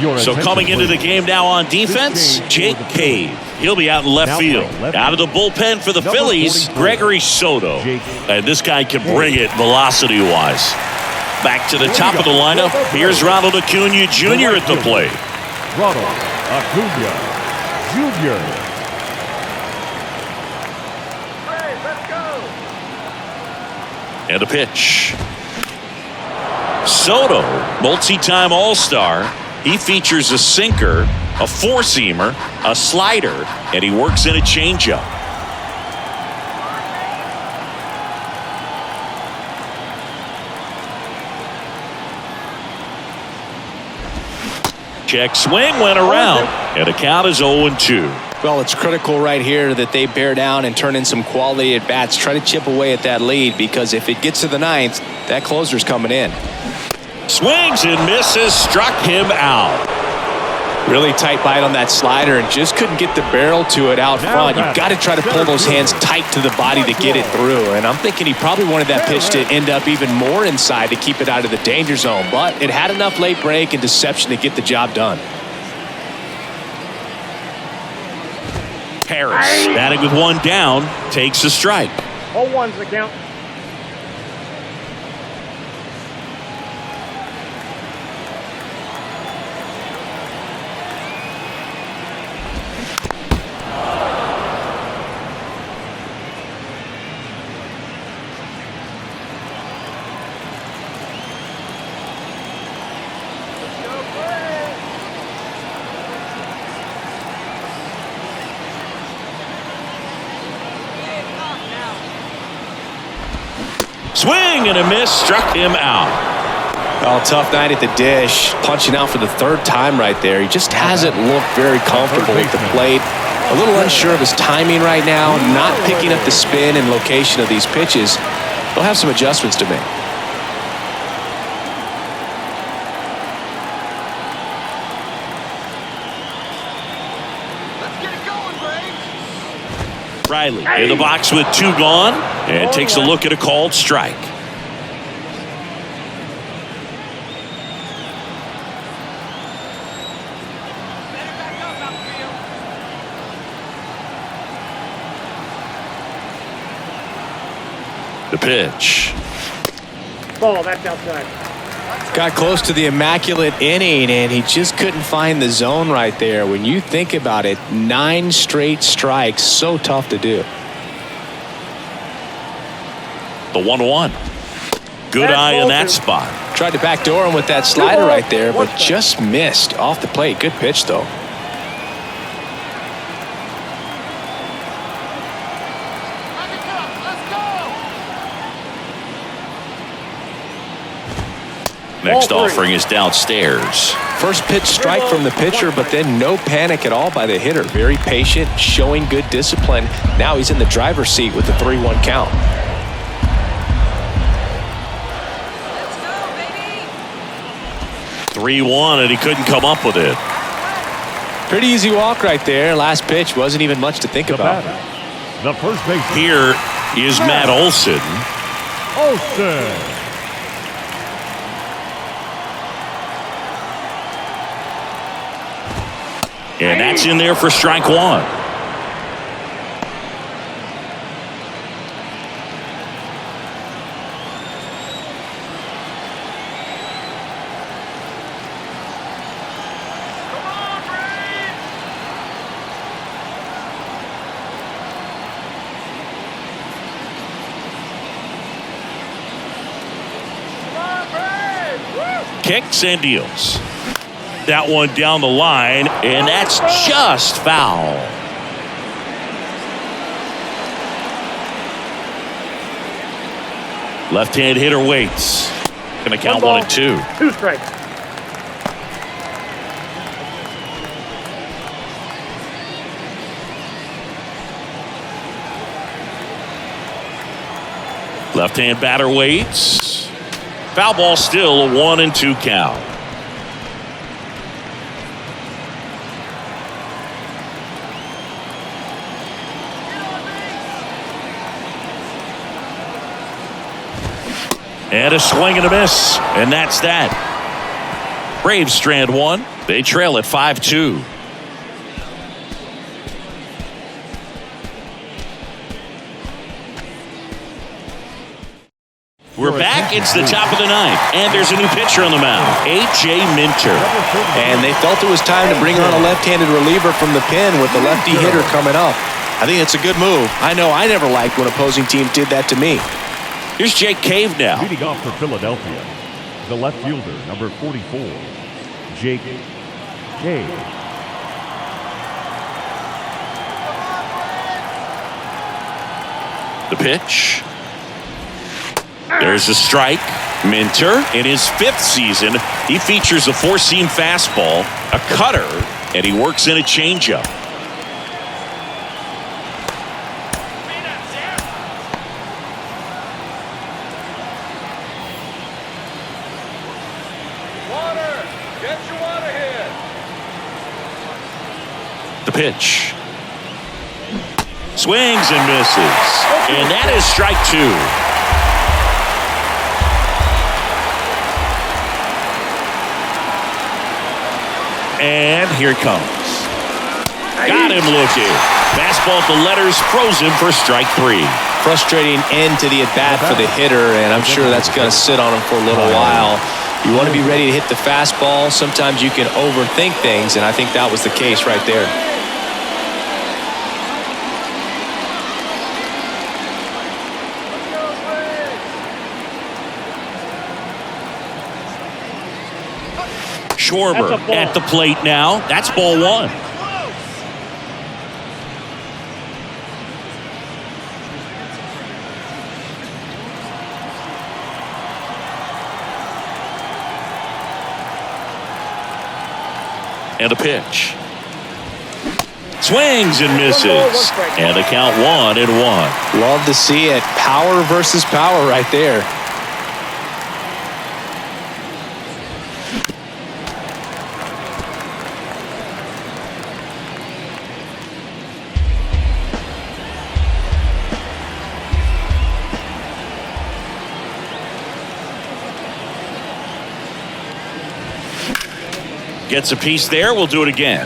So coming into the game now on defense, Jake Cave. He'll be out in left field. Out of the bullpen for the Phillies, Gregory Soto. And this guy can bring it velocity-wise. Back to the top of the lineup. Here's Ronald Acuna Jr. at the plate. Ronald Acuna Jr. And a pitch. Soto, multi-time All-Star. He features a sinker, a four-seamer, a slider, and he works in a changeup. Check swing went around, and the count is 0-2. Well, it's critical right here that they bear down and turn in some quality at bats. Try to chip away at that lead, because if it gets to the ninth, that closer's coming in. Swings and misses, struck him out. Really tight bite on that slider and just couldn't get the barrel to it out front. You've got to try to pull those hands tight to the body to get it through. And I'm thinking he probably wanted that pitch to end up even more inside to keep it out of the danger zone. But it had enough late break and deception to get the job done. Harris, batting with one down, takes a strike. 0-1's the count. Swing and a miss, struck him out. Well, tough night at the dish, punching out for the third time right there. He just hasn't looked very comfortable at the plate. A little unsure of his timing right now, not picking up the spin and location of these pitches. They'll have some adjustments to make. Riley in the box with two gone and takes a look at a called strike. The pitch. Ball, that's outside. Got close to the immaculate inning, and he just couldn't find the zone right there. When you think about it, 9 straight strikes, so tough to do. The 1-1. Good eye in that spot. Tried to backdoor him with that slider right there, but just missed off the plate. Good pitch, though. Next offering is downstairs. First pitch strike from the pitcher, but then no panic at all by the hitter. Very patient, showing good discipline. Now he's in the driver's seat with the 3-1 count. Let's go, 3-1, and he couldn't come up with it. Pretty easy walk right there. Last pitch wasn't even much to think about. The first base. Here is Matt Olson. Olson. And that's in there for strike one. Kicks and deals. That one down the line, and that's just foul. Left-hand hitter waits. Gonna count 1-2. 2 strikes. Left-hand batter waits. Foul ball still, a 1-2 count. And a swing and a miss. And that's that. Braves strand 1. They trail at 5-2. We're back. It's the top of the ninth, and there's a new pitcher on the mound, A.J. Minter. And they felt it was time to bring on a left-handed reliever from the pen with the lefty hitter coming up. I think it's a good move. I know I never liked when opposing teams did that to me. Here's Jake Cave now. Leading off for Philadelphia, the left fielder, number 44, Jake Cave. The pitch. There's a strike. Minter, in his 5th season, he features a 4-seam fastball, a cutter, and he works in a changeup. Water! Get your water here! The pitch. Swings and misses. And that is strike 2. And here it comes. Got him looking. Fastball at the letters, froze him for strike 3. Frustrating end to the at-bat for the hitter, and I'm sure that's going to sit on him for a little while. You want to be ready to hit the fastball. Sometimes you can overthink things, and I think that was the case right there. Schwarber at the plate now. That's ball 1. And a pitch. Swings and misses. And the count 1-1. Love to see it. Power versus power right there. Gets a piece there. We'll do it again.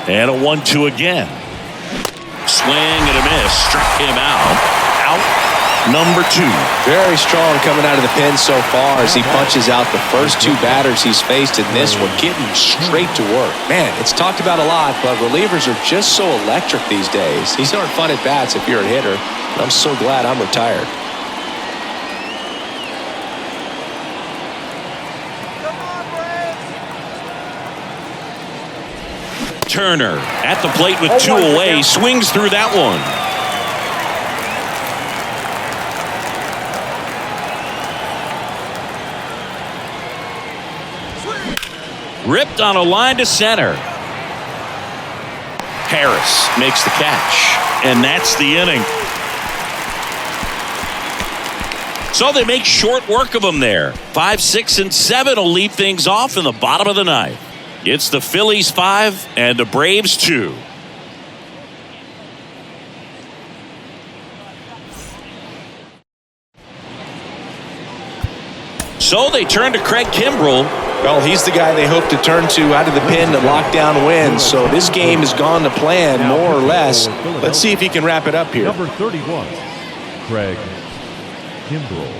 And a 1-2 again. Swing and a miss. Struck him out. Out number 2. Very strong coming out of the pen so far as he punches out the first 2 batters he's faced in this one, getting straight to work. Man, it's talked about a lot, but relievers are just so electric these days. These aren't fun at bats if you're a hitter. I'm so glad I'm retired. Turner at the plate with 2 away. Swings through that one. Ripped on a line to center. Harris makes the catch. And that's the inning. So they make short work of him there. 5, 6, and 7 will lead things off in the bottom of the ninth. It's the Phillies 5 and the Braves 2. So they turn to Craig Kimbrell. Well, he's the guy they hope to turn to out of the pen to lock down wins. So this game has gone to plan, more or less. Let's see if he can wrap it up here. Number 31, Craig Kimbrell.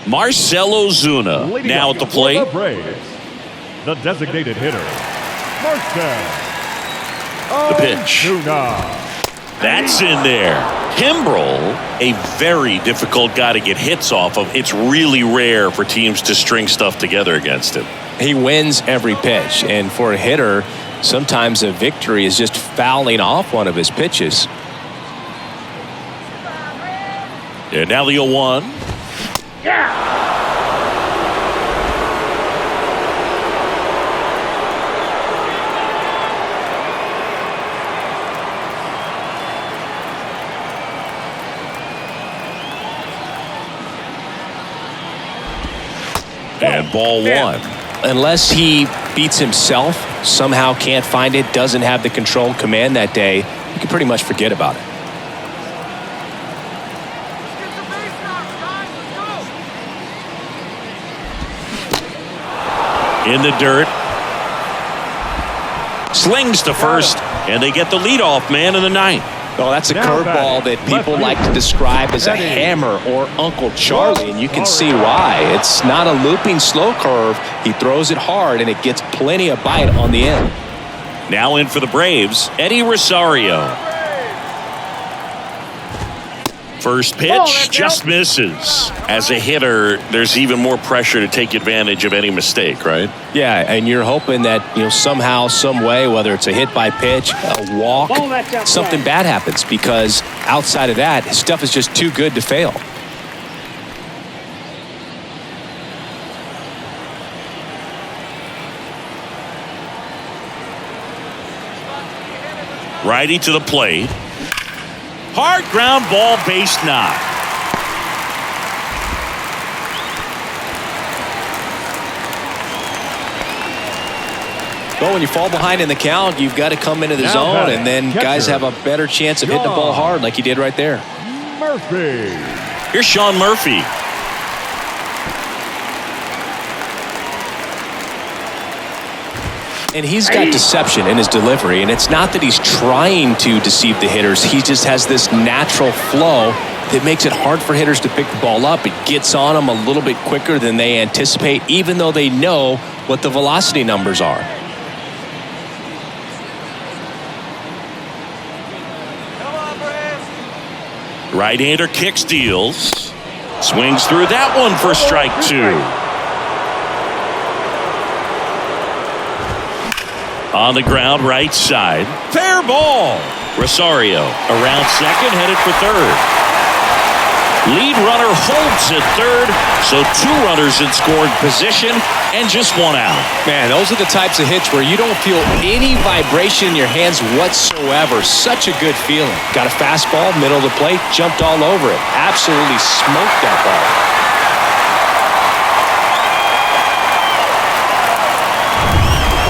Marcell Ozuna now at the plate. The Braves, the designated hitter, Marcell The pitch. Ozuna. That's in there. Kimbrell, a very difficult guy to get hits off of. It's really rare for teams to string stuff together against him. He wins every pitch, and for a hitter, sometimes a victory is just fouling off one of his pitches. And now the 0-1. And ball 1. Unless he beats himself somehow can't find it, doesn't have the control command that day, you can pretty much forget about it. In the dirt. Slings to first, and they get the leadoff man in the ninth. Oh, that's a curveball that people like to describe as a hammer or Uncle Charlie, and you can see why. It's not a looping slow curve. He throws it hard, and it gets plenty of bite on the end. Now in for the Braves, Eddie Rosario. First pitch just misses. As a hitter, there's even more pressure to take advantage of any mistake, right? Yeah, and you're hoping that, somehow, some way, whether it's a hit by pitch, a walk, something bad happens, because outside of that, his stuff is just too good to fail. Righty to the plate. Hard ground ball, base knock. Well, when you fall behind in the count, you've got to come into the zone, and then guys have a better chance of hitting the ball hard like he did right there. Murphy. Here's Sean Murphy. And he's got deception in his delivery, and it's not that he's trying to deceive the hitters. He just has this natural flow that makes it hard for hitters to pick the ball up. It gets on them a little bit quicker than they anticipate, even though they know what the velocity numbers are. Right-hander kick steals. Swings through that one for strike two. On the ground, right side. Fair ball. Rosario around second, headed for third. Lead runner holds at third, so two runners in scoring position and just one out. Man, those are the types of hits where you don't feel any vibration in your hands whatsoever. Such a good feeling. Got a fastball, middle of the plate, jumped all over it. Absolutely smoked that ball.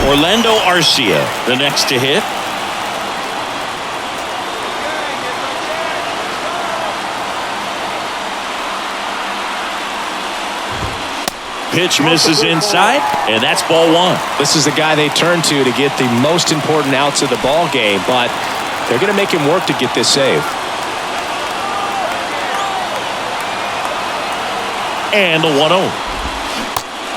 Orlando Arcia, the next to hit. Pitch misses inside, and that's ball one. This is the guy they turn to get the most important outs of the ball game, but they're going to make him work to get this save. And the 1-0.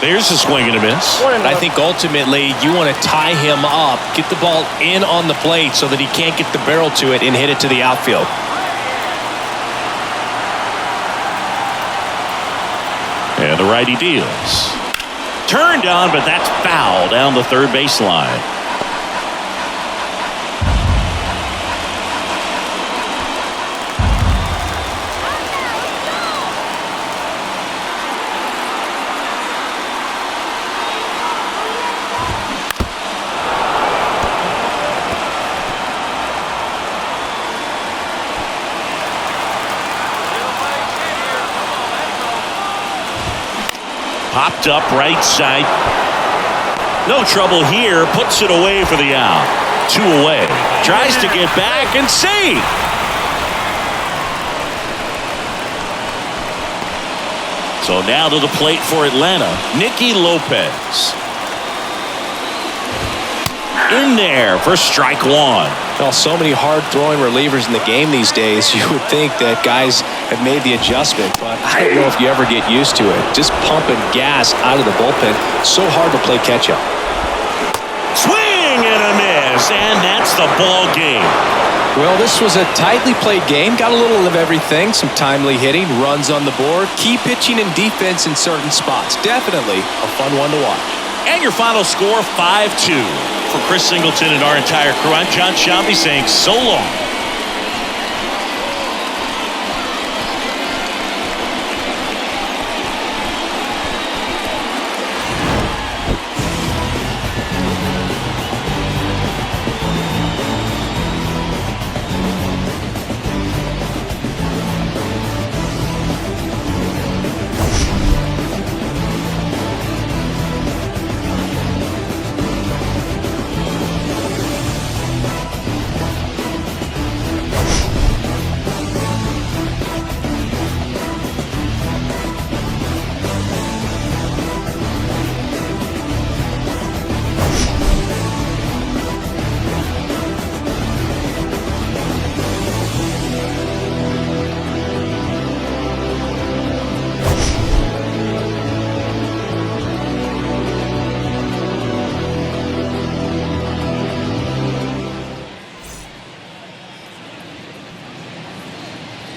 There's a swing and a miss. But I think ultimately you want to tie him up, get the ball in on the plate so that he can't get the barrel to it and hit it to the outfield. And the righty deals. Turned on, but that's foul down the third baseline. Popped up right side. No trouble here. Puts it away for the out. Two away. Tries to get back and save. So now to the plate for Atlanta, Nicky Lopez. In there for strike one. Well, so many hard-throwing relievers in the game these days, you would think that guys have made the adjustment, but I don't know if you ever get used to it. Just pumping gas out of the bullpen, so hard to play catch-up. Swing and a miss, and that's the ball game. Well, this was a tightly played game. Got a little of everything. Some timely hitting, runs on the board, key pitching and defense in certain spots. Definitely a fun one to watch. And your final score, 5-2. For Chris Singleton and our entire crew, I'm John Shambi saying so long.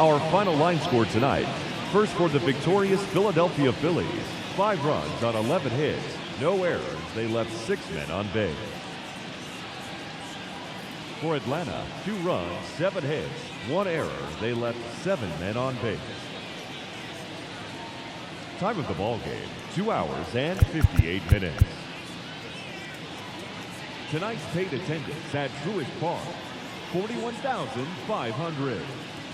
Our final line score tonight. First for the victorious Philadelphia Phillies. 5 runs on 11 hits. No errors. They left 6 men on base. For Atlanta, 2 runs, 7 hits, 1 error. They left 7 men on base. Time of the ball game, 2 hours and 58 minutes. Tonight's paid attendance at Truist Park, 41,500.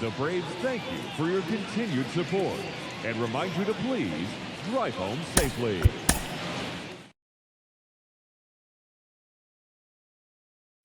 The Braves thank you for your continued support and remind you to please drive home safely.